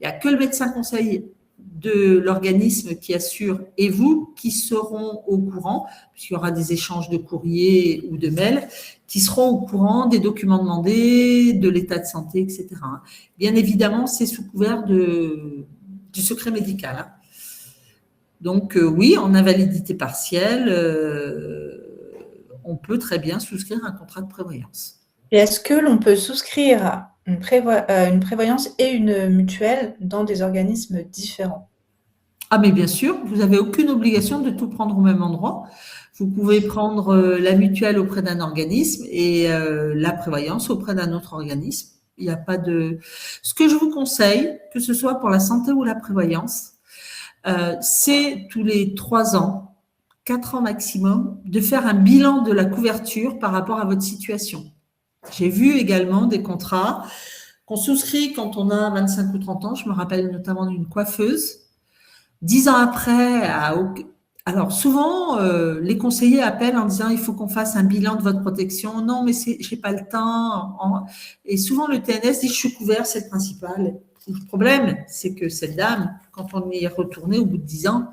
Il n'y a que le médecin conseil de l'organisme qui assure et vous qui seront au courant, puisqu'il y aura des échanges de courrier ou de mails, qui seront au courant des documents demandés, de l'état de santé, etc. Bien évidemment, c'est sous couvert du secret médical. Donc oui, en invalidité partielle, on peut très bien souscrire un contrat de prévoyance. Et est-ce que l'on peut souscrire une prévoyance et une mutuelle dans des organismes différents? Ah, mais bien sûr, vous n'avez aucune obligation de tout prendre au même endroit. Vous pouvez prendre la mutuelle auprès d'un organisme et la prévoyance auprès d'un autre organisme. Il n'y a pas de… Ce que je vous conseille, que ce soit pour la santé ou la prévoyance, c'est tous les 3 ans, 4 ans maximum, de faire un bilan de la couverture par rapport à votre situation. J'ai vu également des contrats qu'on souscrit quand on a 25 ou 30 ans. Je me rappelle notamment d'une coiffeuse. 10 ans après, alors souvent, les conseillers appellent en disant il faut qu'on fasse un bilan de votre protection. Non, mais j'ai pas le temps. Et souvent, le TNS dit je suis couvert, c'est le principal. Le problème, c'est que cette dame, quand on y est retourné au bout de 10 ans,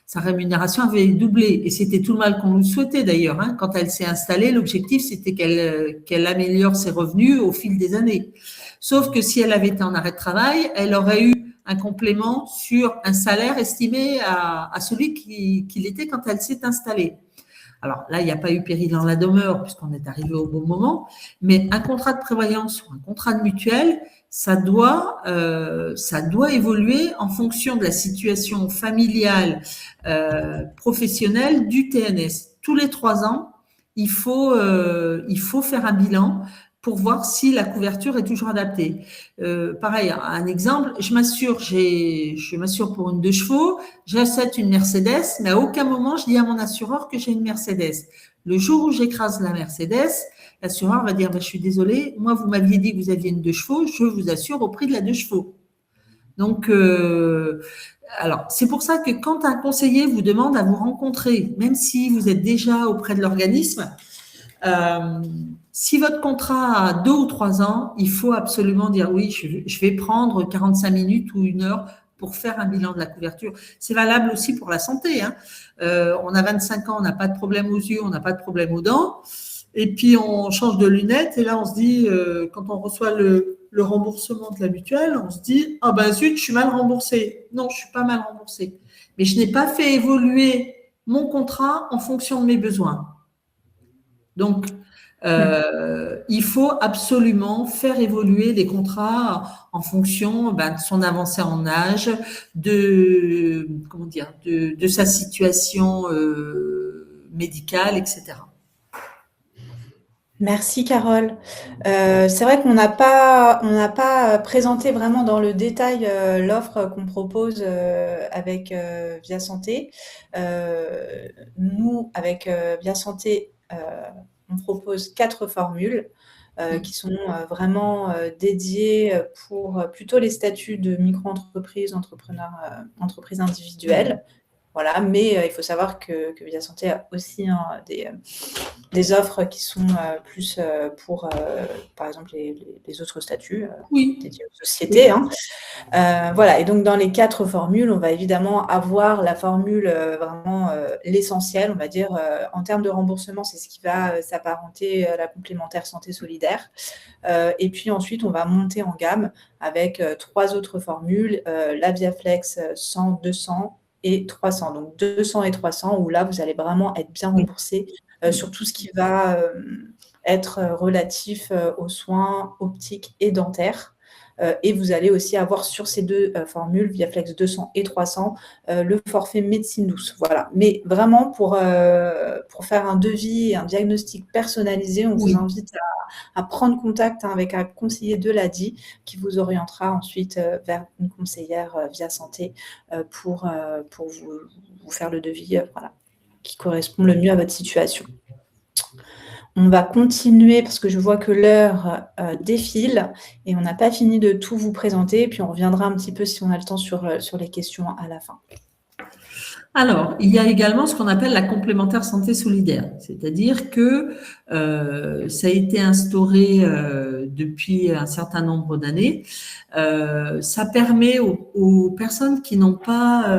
sa rémunération avait doublé. Et c'était tout le mal qu'on nous souhaitait d'ailleurs. Quand elle s'est installée, l'objectif, c'était qu'elle améliore ses revenus au fil des années. Sauf que si elle avait été en arrêt de travail, elle aurait eu un complément sur un salaire estimé à celui qu'il était quand elle s'est installée. Alors là, il n'y a pas eu péril en la demeure puisqu'on est arrivé au bon moment, mais un contrat de prévoyance ou un contrat de mutuelle, ça doit évoluer en fonction de la situation familiale, professionnelle du TNS. Tous les 3 ans, il faut faire un bilan pour voir si la couverture est toujours adaptée. Pareil, un exemple, je m'assure pour une 2 chevaux, j'achète une Mercedes, mais à aucun moment je dis à mon assureur que j'ai une Mercedes. Le jour où j'écrase la Mercedes, l'assureur va dire je suis désolé, moi vous m'aviez dit que vous aviez une 2 chevaux, je vous assure au prix de la 2 chevaux. Donc, alors, c'est pour ça que quand un conseiller vous demande à vous rencontrer, même si vous êtes déjà auprès de l'organisme, si votre contrat a 2 ou 3 ans, il faut absolument dire oui, je vais prendre 45 minutes ou 1 heure pour faire un bilan de la couverture. C'est valable aussi pour la santé. On a 25 ans, on n'a pas de problème aux yeux, on n'a pas de problème aux dents. Et puis, on change de lunettes et là, on se dit, quand on reçoit le remboursement de la mutuelle, on se dit, ah ben zut, je suis mal remboursé. Non, je ne suis pas mal remboursé. Mais je n'ai pas fait évoluer mon contrat en fonction de mes besoins. Donc, il faut absolument faire évoluer les contrats en fonction de son avancée en âge, de sa situation médicale, etc. Merci Carole. C'est vrai qu'on n'a pas présenté vraiment dans le détail l'offre qu'on propose avec Via Santé. Nous, avec Via Santé, on propose 4 formules qui sont vraiment dédiées pour plutôt les statuts de micro-entreprise, entrepreneur, entreprise individuelle. Voilà, mais il faut savoir que Via Santé a aussi des offres qui sont plus pour, par exemple, les autres statuts dédiés aux sociétés. Voilà, et donc dans les 4 formules, on va évidemment avoir la formule vraiment l'essentiel, on va dire, en termes de remboursement, c'est ce qui va s'apparenter à la complémentaire santé solidaire. Et puis ensuite, on va monter en gamme avec 3 autres formules, la ViaFlex 100, 200 et 300. Donc 200 et 300, où là, vous allez vraiment être bien remboursé sur tout ce qui va être relatif aux soins optiques et dentaires. Et vous allez aussi avoir sur ces 2 formules, ViaFlex 200 et 300, le forfait médecine douce. Voilà. Mais vraiment, pour faire un devis et un diagnostic personnalisé, on vous invite à prendre contact avec un conseiller de l'ADI qui vous orientera ensuite vers une conseillère Via Santé pour vous faire le devis qui correspond le mieux à votre situation. On va continuer parce que je vois que l'heure défile et on n'a pas fini de tout vous présenter. Puis on reviendra un petit peu si on a le temps sur les questions à la fin. Alors, il y a également ce qu'on appelle la complémentaire santé solidaire, c'est-à-dire que ça a été instauré depuis un certain nombre d'années. Ça permet aux personnes qui n'ont pas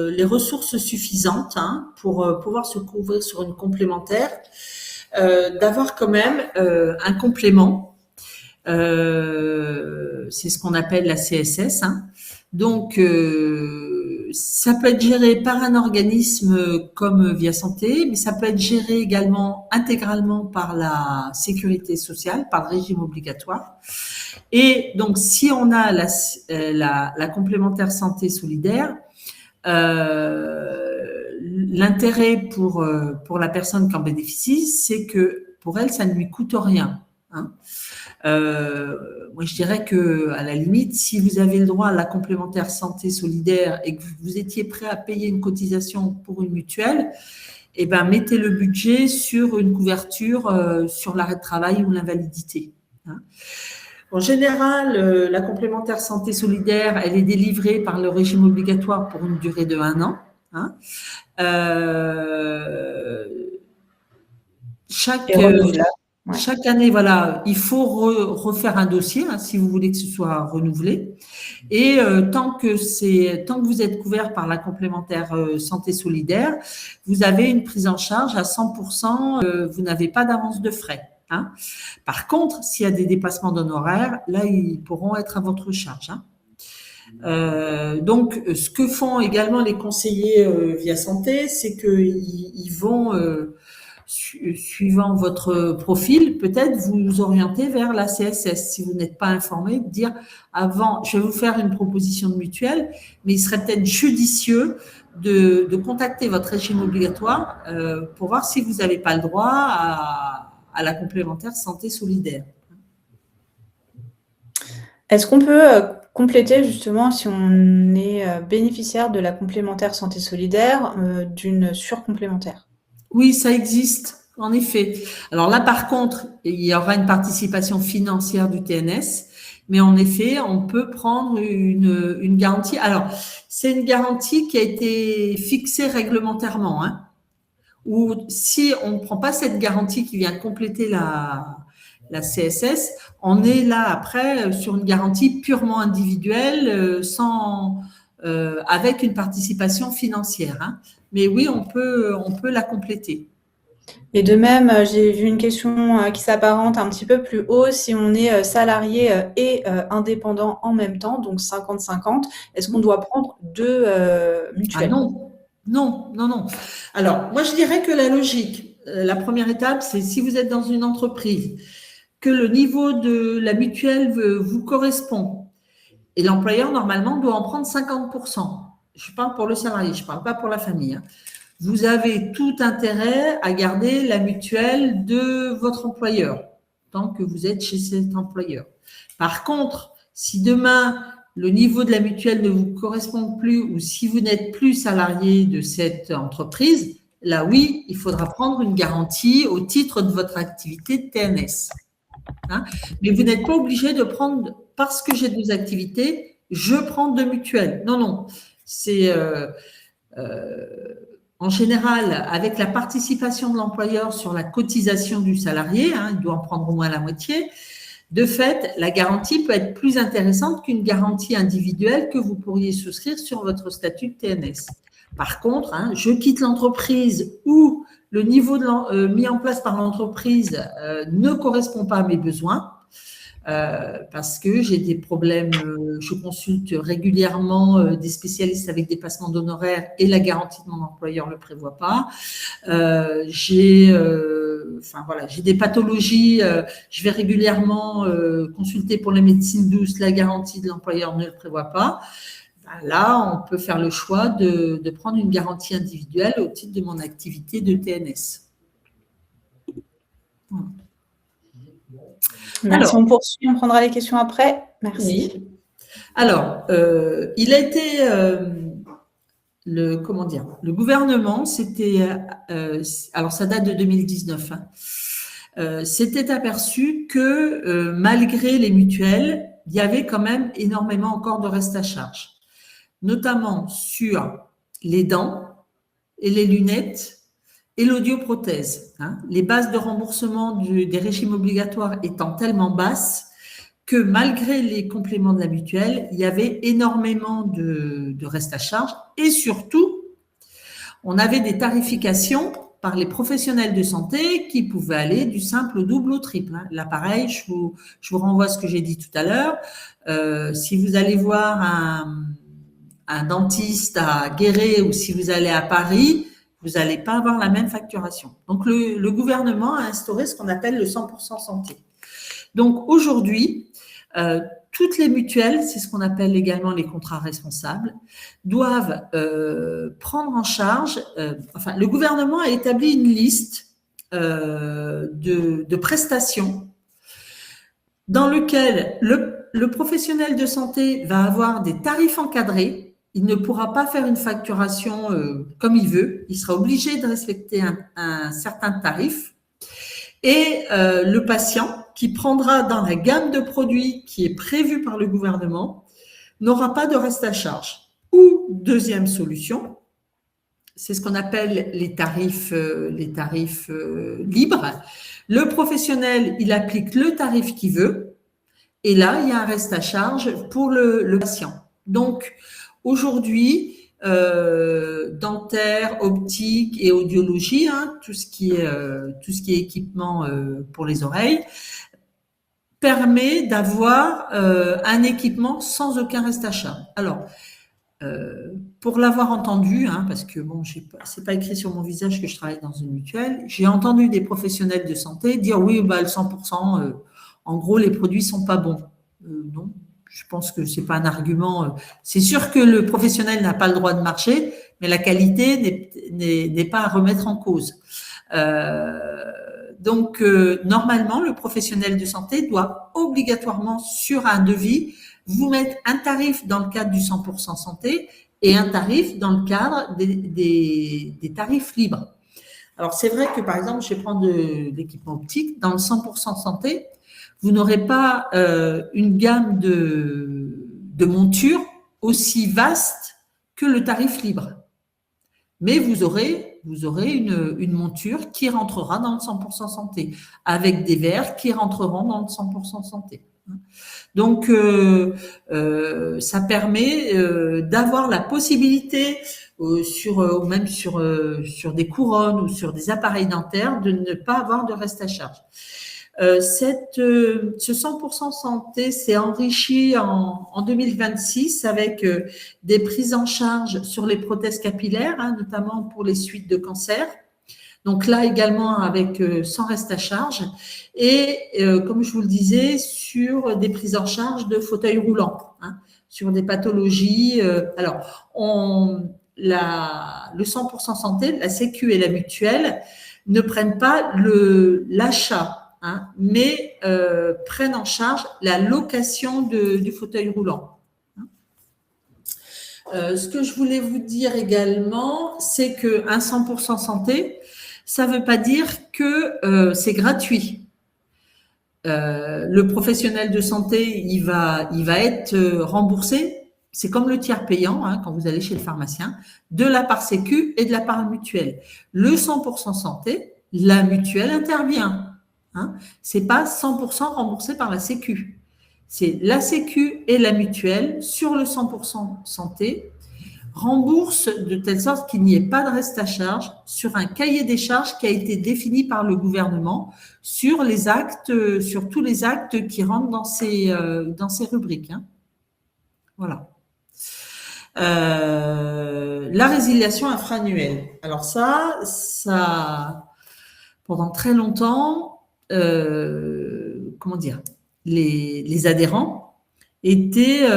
les ressources suffisantes pour pouvoir se couvrir sur une complémentaire, d'avoir quand même un complément. C'est ce qu'on appelle la CSS. Donc, ça peut être géré par un organisme comme Via Santé, mais ça peut être géré également intégralement par la sécurité sociale, par le régime obligatoire. Et donc, si on a la complémentaire santé solidaire, l'intérêt pour la personne qui en bénéficie, c'est que pour elle, ça ne lui coûte rien. Moi, je dirais que, à la limite, si vous avez le droit à la complémentaire santé solidaire et que vous étiez prêt à payer une cotisation pour une mutuelle, eh ben, mettez le budget sur une couverture sur l'arrêt de travail ou l'invalidité. En général, la complémentaire santé solidaire, elle est délivrée par le régime obligatoire pour une durée de 1 an. Chaque année, voilà, il faut refaire un dossier si vous voulez que ce soit renouvelé. Et tant que vous êtes couvert par la complémentaire santé solidaire, vous avez une prise en charge à 100%. Vous n'avez pas d'avance de frais. Par contre, s'il y a des dépassements d'honoraires, là, ils pourront être à votre charge. Donc, ce que font également les conseillers Via Santé, c'est qu'ils vont suivant votre profil, peut-être vous orienter vers la CSS. Si vous n'êtes pas informé, dire avant, je vais vous faire une proposition de mutuelle, mais il serait peut-être judicieux de contacter votre régime obligatoire pour voir si vous n'avez pas le droit à la complémentaire santé solidaire. Est-ce qu'on peut compléter justement, si on est bénéficiaire de la complémentaire santé solidaire, d'une surcomplémentaire? Oui, ça existe, en effet. Alors là, par contre, il y aura une participation financière du TNS, mais en effet, on peut prendre une garantie. Alors, c'est une garantie qui a été fixée réglementairement, ou si on ne prend pas cette garantie qui vient compléter la CSS, on est là après sur une garantie purement individuelle, avec une participation financière. Mais oui, on peut la compléter. Et de même, j'ai vu une question qui s'apparente un petit peu plus haut. Si on est salarié et indépendant en même temps, donc 50-50, est-ce qu'on doit prendre 2 mutuelles? Non. Alors, moi, je dirais que la logique, la première étape, c'est si vous êtes dans une entreprise, que le niveau de la mutuelle vous correspond, et l'employeur, normalement, doit en prendre 50%. Je parle pour le salarié, je ne parle pas pour la famille. Vous avez tout intérêt à garder la mutuelle de votre employeur, tant que vous êtes chez cet employeur. Par contre, si demain, le niveau de la mutuelle ne vous correspond plus ou si vous n'êtes plus salarié de cette entreprise, là, oui, il faudra prendre une garantie au titre de votre activité de TNS. Mais vous n'êtes pas obligé de prendre, parce que j'ai 2 activités, je prends 2 mutuelles. Non. C'est en général, avec la participation de l'employeur sur la cotisation du salarié, il doit en prendre au moins la moitié. De fait, la garantie peut être plus intéressante qu'une garantie individuelle que vous pourriez souscrire sur votre statut de TNS. Par contre, je quitte l'entreprise où le niveau mis en place par l'entreprise ne correspond pas à mes besoins, parce que j'ai des problèmes, je consulte régulièrement des spécialistes avec dépassement d'honoraires et la garantie de mon employeur ne le prévoit pas. J'ai des pathologies, je vais régulièrement consulter pour la médecine douce, la garantie de l'employeur ne le prévoit pas. Là, on peut faire le choix de prendre une garantie individuelle au titre de mon activité de TNS. Merci, on poursuit, on prendra les questions après. Merci. Oui. Alors, il a été, le gouvernement, c'était, alors ça date de 2019, s'était aperçu que malgré les mutuelles, il y avait quand même énormément encore de reste à charge, notamment sur les dents, et les lunettes et l'audioprothèse. Les bases de remboursement des régimes obligatoires étant tellement basses que malgré les compléments de la mutuelle, il y avait énormément de reste à charge et surtout, on avait des tarifications par les professionnels de santé qui pouvaient aller du simple au double au triple. Là, pareil, je vous renvoie à ce que j'ai dit tout à l'heure. Si vous allez voir un dentiste à Guéret ou si vous allez à Paris, vous n'allez pas avoir la même facturation. Donc, le gouvernement a instauré ce qu'on appelle le 100% santé. Donc, aujourd'hui, toutes les mutuelles, c'est ce qu'on appelle également les contrats responsables, doivent prendre en charge, le gouvernement a établi une liste de prestations dans lequel le professionnel de santé va avoir des tarifs encadrés. Il ne pourra pas faire une facturation comme il veut. Il sera obligé de respecter un certain tarif. Et le patient, qui prendra dans la gamme de produits qui est prévue par le gouvernement, n'aura pas de reste à charge. Ou deuxième solution, c'est ce qu'on appelle les tarifs libres. Le professionnel, il applique le tarif qu'il veut, et là, il y a un reste à charge pour le patient. Donc, aujourd'hui, dentaire, optique et audiologie, tout ce qui est équipement pour les oreilles, permet d'avoir un équipement sans aucun reste à charge. Alors, pour l'avoir entendu, parce que bon, c'est pas écrit sur mon visage que je travaille dans une mutuelle, j'ai entendu des professionnels de santé dire oui, le 100%, en gros, les produits sont pas bons. Non, je pense que c'est pas un argument. C'est sûr que le professionnel n'a pas le droit de marcher, mais la qualité n'est pas à remettre en cause. Donc, normalement, le professionnel de santé doit obligatoirement, sur un devis, vous mettre un tarif dans le cadre du 100% santé et un tarif dans le cadre des tarifs libres. Alors, c'est vrai que, par exemple, je vais prendre de l'équipement optique. Dans le 100% santé, vous n'aurez pas une gamme de montures aussi vaste que le tarif libre. Mais vous aurez une monture qui rentrera dans le 100% santé, avec des verres qui rentreront dans le 100% santé. Donc, ça permet d'avoir la possibilité ou même sur des couronnes ou sur des appareils dentaires de ne pas avoir de reste à charge. Ce 100% santé s'est enrichi en 2026 avec des prises en charge sur les prothèses capillaires, notamment pour les suites de cancer. Donc là également avec sans reste à charge et comme je vous le disais sur des prises en charge de fauteuils roulants, sur des pathologies. Alors le 100% santé, la Sécu et la mutuelle ne prennent pas l'achat. Mais prennent en charge la location du fauteuil roulant. Ce que je voulais vous dire également, c'est qu'un 100% santé, ça ne veut pas dire que c'est gratuit. Le professionnel de santé, il va être remboursé. C'est comme le tiers payant, quand vous allez chez le pharmacien, de la part Sécu et de la part mutuelle. Le 100% santé, la mutuelle intervient. C'est pas 100% remboursé par la Sécu. C'est la Sécu et la mutuelle sur le 100% santé remboursent de telle sorte qu'il n'y ait pas de reste à charge sur un cahier des charges qui a été défini par le gouvernement sur tous les actes qui rentrent dans ces rubriques. Voilà. La résiliation infra-annuelle. Alors ça, pendant très longtemps, les adhérents étaient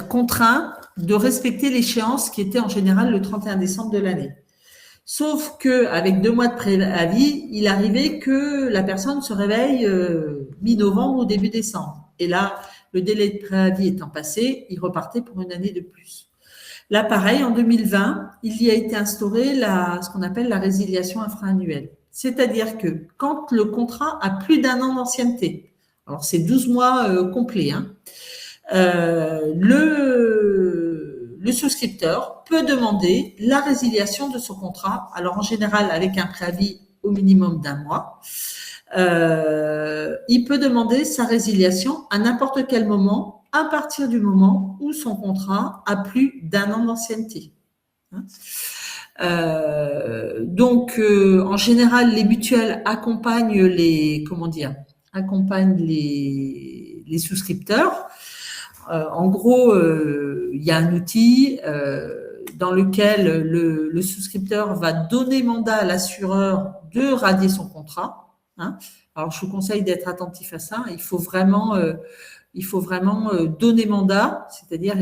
contraints de respecter l'échéance qui était en général le 31 décembre de l'année. Sauf qu'avec 2 mois de préavis, il arrivait que la personne se réveille mi-novembre ou début décembre. Et là, le délai de préavis étant passé, il repartait pour une année de plus. Là, pareil, en 2020, il y a été instauré ce qu'on appelle la résiliation infra-annuelle. C'est-à-dire que quand le contrat a plus d'1 an d'ancienneté, alors c'est 12 mois complets, le souscripteur peut demander la résiliation de son contrat, alors en général avec un préavis au minimum d'1 mois. Il peut demander sa résiliation à n'importe quel moment, à partir du moment où son contrat a plus d'1 an d'ancienneté. Donc, en général, les mutuelles accompagnent les souscripteurs. En gros, il y a un outil dans lequel le souscripteur va donner mandat à l'assureur de radier son contrat. Alors, je vous conseille d'être attentif à ça. Il faut vraiment donner mandat, c'est-à-dire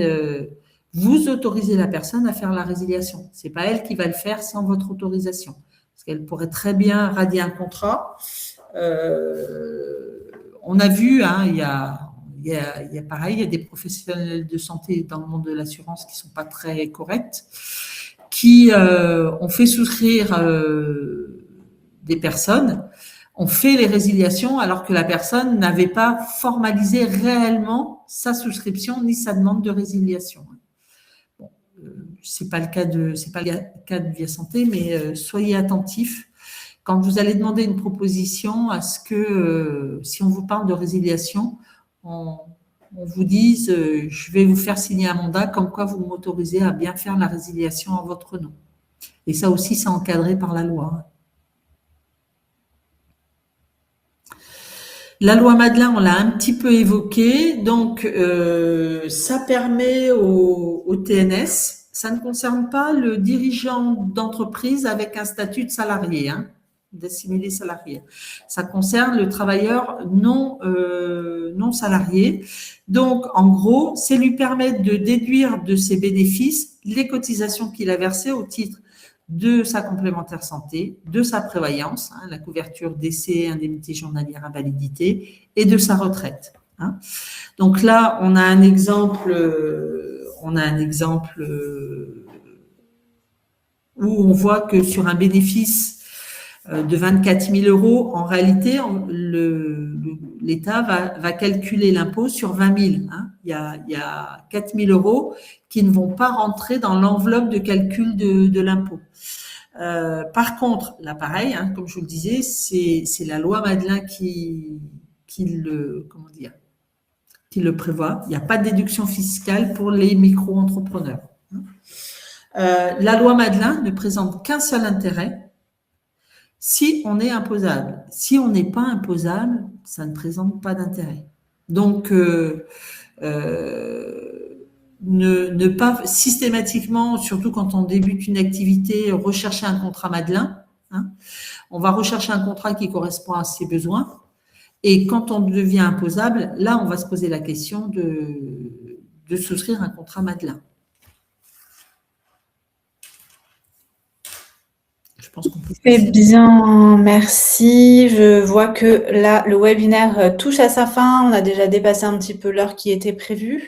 vous autorisez la personne à faire la résiliation. C'est pas elle qui va le faire sans votre autorisation, parce qu'elle pourrait très bien radier un contrat. On a vu, il y a pareil, il y a des professionnels de santé dans le monde de l'assurance qui sont pas très corrects, qui ont fait souscrire des personnes, ont fait les résiliations alors que la personne n'avait pas formalisé réellement sa souscription ni sa demande de résiliation. Bon, c'est pas le cas de Via Santé, mais soyez attentifs quand vous allez demander une proposition à ce que si on vous parle de résiliation, on vous dise je vais vous faire signer un mandat comme quoi vous m'autorisez à bien faire la résiliation en votre nom. Et ça aussi, c'est encadré par la loi. La loi Madelin, on l'a un petit peu évoqué. Donc, ça permet au TNS, ça ne concerne pas le dirigeant d'entreprise avec un statut de salarié, d'assimilé salarié. Ça concerne le travailleur non salarié. Donc, en gros, c'est lui permettre de déduire de ses bénéfices les cotisations qu'il a versées au titre de sa complémentaire santé, de sa prévoyance, la couverture décès, indemnité journalière invalidité, et de sa retraite. Donc là, on a un exemple où on voit que sur un bénéfice de 24 000 euros, en réalité, l'État va calculer l'impôt sur 20 000. Il y a 4 000 euros qui ne vont pas rentrer dans l'enveloppe de calcul de l'impôt. Par contre, là, pareil, comme je vous le disais, c'est la loi Madelin qui le prévoit. Il n'y a pas de déduction fiscale pour les micro-entrepreneurs. La loi Madelin ne présente qu'un seul intérêt, si on est imposable. Si on n'est pas imposable, ça ne présente pas d'intérêt. Donc, ne pas systématiquement, surtout quand on débute une activité, rechercher un contrat Madelin. On va rechercher un contrat qui correspond à ses besoins. Et quand on devient imposable, là, on va se poser la question de souscrire un contrat Madelin. Je pense qu'on peut. Très bien, merci. Je vois que là, le webinaire touche à sa fin. On a déjà dépassé un petit peu l'heure qui était prévue.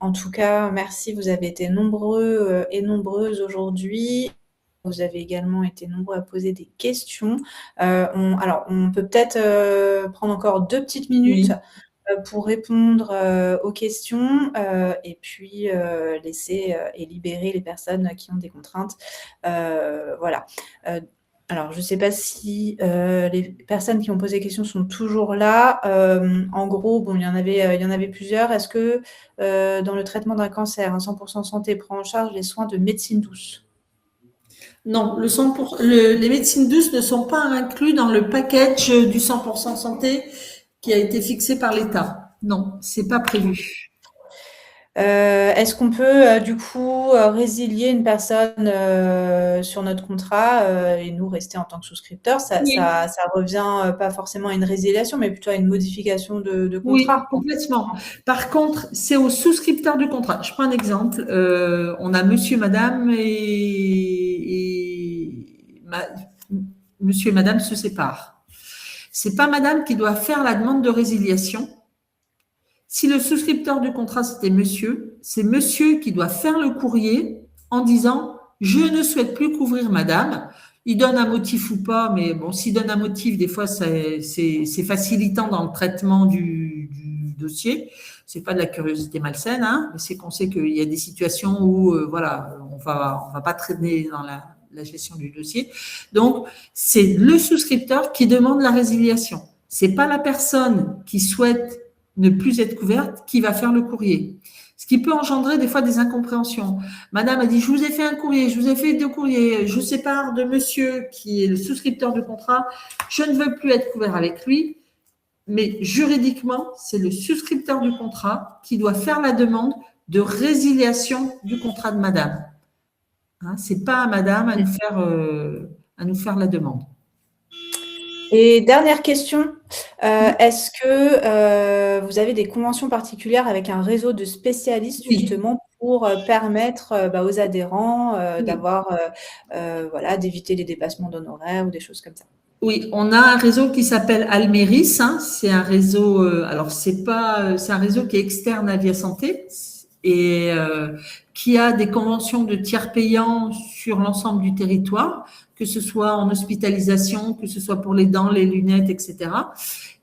En tout cas, merci. Vous avez été nombreux et nombreuses aujourd'hui. Vous avez également été nombreux à poser des questions. Alors, on peut peut-être prendre encore 2 petites minutes pour répondre aux questions et puis laisser et libérer les personnes qui ont des contraintes. Voilà. Alors, je ne sais pas si les personnes qui ont posé des questions sont toujours là. En gros, bon, il y en avait plusieurs. Est-ce que dans le traitement d'un cancer, 100% santé prend en charge les soins de médecine douce? Non, les médecines douces ne sont pas inclus dans le package du 100% santé qui a été fixé par l'État. Non, c'est pas prévu. Est-ce qu'on peut du coup résilier une personne sur notre contrat et nous rester en tant que souscripteur? Ça revient pas forcément à une résiliation, mais plutôt à une modification de contrat. Oui, complètement. Par contre, c'est au souscripteur du contrat. Je prends un exemple. On a monsieur, madame monsieur et madame se séparent. C'est pas madame qui doit faire la demande de résiliation. Si le souscripteur du contrat, c'était monsieur, c'est monsieur qui doit faire le courrier en disant « Je ne souhaite plus couvrir madame ». Il donne un motif ou pas, mais bon, s'il donne un motif, des fois, c'est facilitant dans le traitement du dossier. c'est pas de la curiosité malsaine, hein, mais c'est qu'on sait qu'il y a des situations où, voilà, on va pas traîner dans la gestion du dossier. Donc, c'est le souscripteur qui demande la résiliation. C'est pas la personne qui souhaite ne plus être couverte qui va faire le courrier. Ce qui peut engendrer des fois des incompréhensions. Madame a dit, je vous ai fait un courrier, je vous ai fait 2 courriers, je sépare de monsieur qui est le souscripteur du contrat, je ne veux plus être couvert avec lui, mais juridiquement, c'est le souscripteur du contrat qui doit faire la demande de résiliation du contrat de madame. Hein, ce n'est pas à madame à nous faire la demande. Et dernière question, est-ce que vous avez des conventions particulières avec un réseau de spécialistes justement pour permettre aux adhérents d'avoir, voilà, d'éviter les dépassements d'honoraires ou des choses comme ça? Oui, on a un réseau qui s'appelle Alméris. Hein, c'est un réseau, alors c'est un réseau qui est externe à Via Santé et qui a des conventions de tiers payants sur l'ensemble du territoire, que ce soit en hospitalisation, que ce soit pour les dents, les lunettes, etc.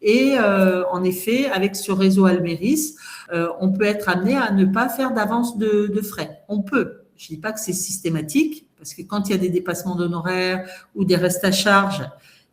Et en effet, avec ce réseau Alméris, on peut être amené à ne pas faire d'avance de frais. On peut. Je ne dis pas que c'est systématique, parce que quand il y a des dépassements d'honoraires ou des restes à charge,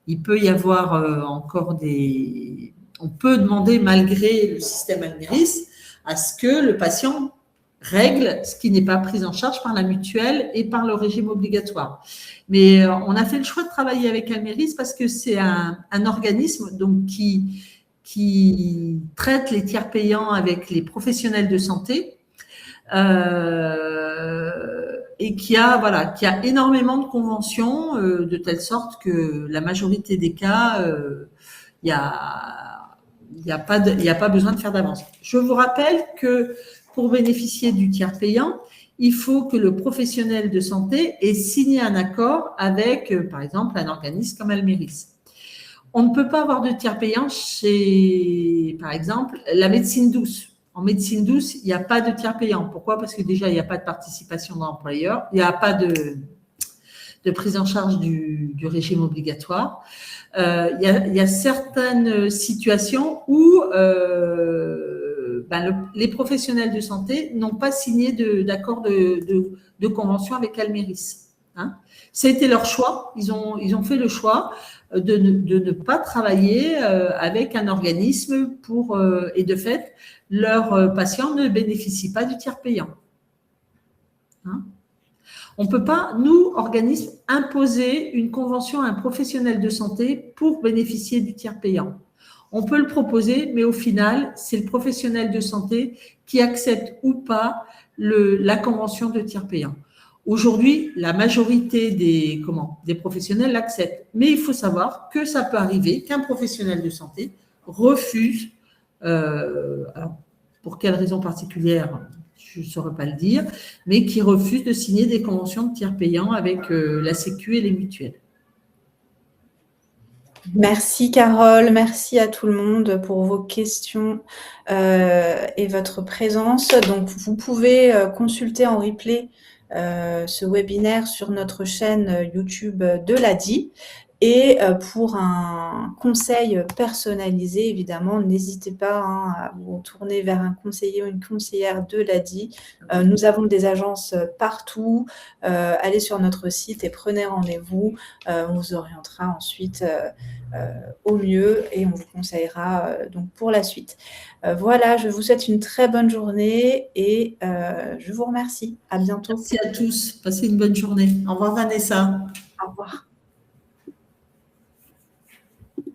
il peut y avoir encore des… On peut demander, malgré le système Alméris, à ce que le patient règle ce qui n'est pas pris en charge par la mutuelle et par le régime obligatoire. Mais on a fait le choix de travailler avec Alméris parce que c'est un organisme donc, qui traite les tiers payants avec les professionnels de santé et qui a énormément de conventions de telle sorte que la majorité des cas, il n'y a pas besoin de faire d'avance. Je vous rappelle que pour bénéficier du tiers payant, il faut que le professionnel de santé ait signé un accord avec, par exemple, un organisme comme Alméris. On ne peut pas avoir de tiers payant chez, par exemple, la médecine douce. En médecine douce, il n'y a pas de tiers payant. Pourquoi? Parce que déjà, il n'y a pas de participation de l'employeur, il n'y a pas de prise en charge du régime obligatoire. Il y a certaines situations où les professionnels de santé n'ont pas signé d'accord de convention avec Alméris. Hein. Ça a été leur choix. Ils ont fait le choix de ne pas travailler avec un organisme et de fait, leurs patients ne bénéficient pas du tiers payant. Hein. On ne peut pas, nous, organismes, imposer une convention à un professionnel de santé pour bénéficier du tiers payant. On peut le proposer, mais au final, c'est le professionnel de santé qui accepte ou pas la convention de tiers payant. Aujourd'hui, la majorité des professionnels l'acceptent. Mais il faut savoir que ça peut arriver qu'un professionnel de santé refuse, alors pour quelle raison particulière, je ne saurais pas le dire, mais qui refuse de signer des conventions de tiers payants avec la Sécu et les mutuelles. Merci Carole, merci à tout le monde pour vos questions et votre présence. Donc, vous pouvez consulter en replay ce webinaire sur notre chaîne YouTube de l'ADI. Et pour un conseil personnalisé, évidemment, n'hésitez pas à vous tourner vers un conseiller ou une conseillère de l'ADI. Nous avons des agences partout. Allez sur notre site et prenez rendez-vous. On vous orientera ensuite au mieux et on vous conseillera donc pour la suite. Voilà, je vous souhaite une très bonne journée et je vous remercie. À bientôt. Merci à tous. Passez une bonne journée. Au revoir Vanessa. Au revoir.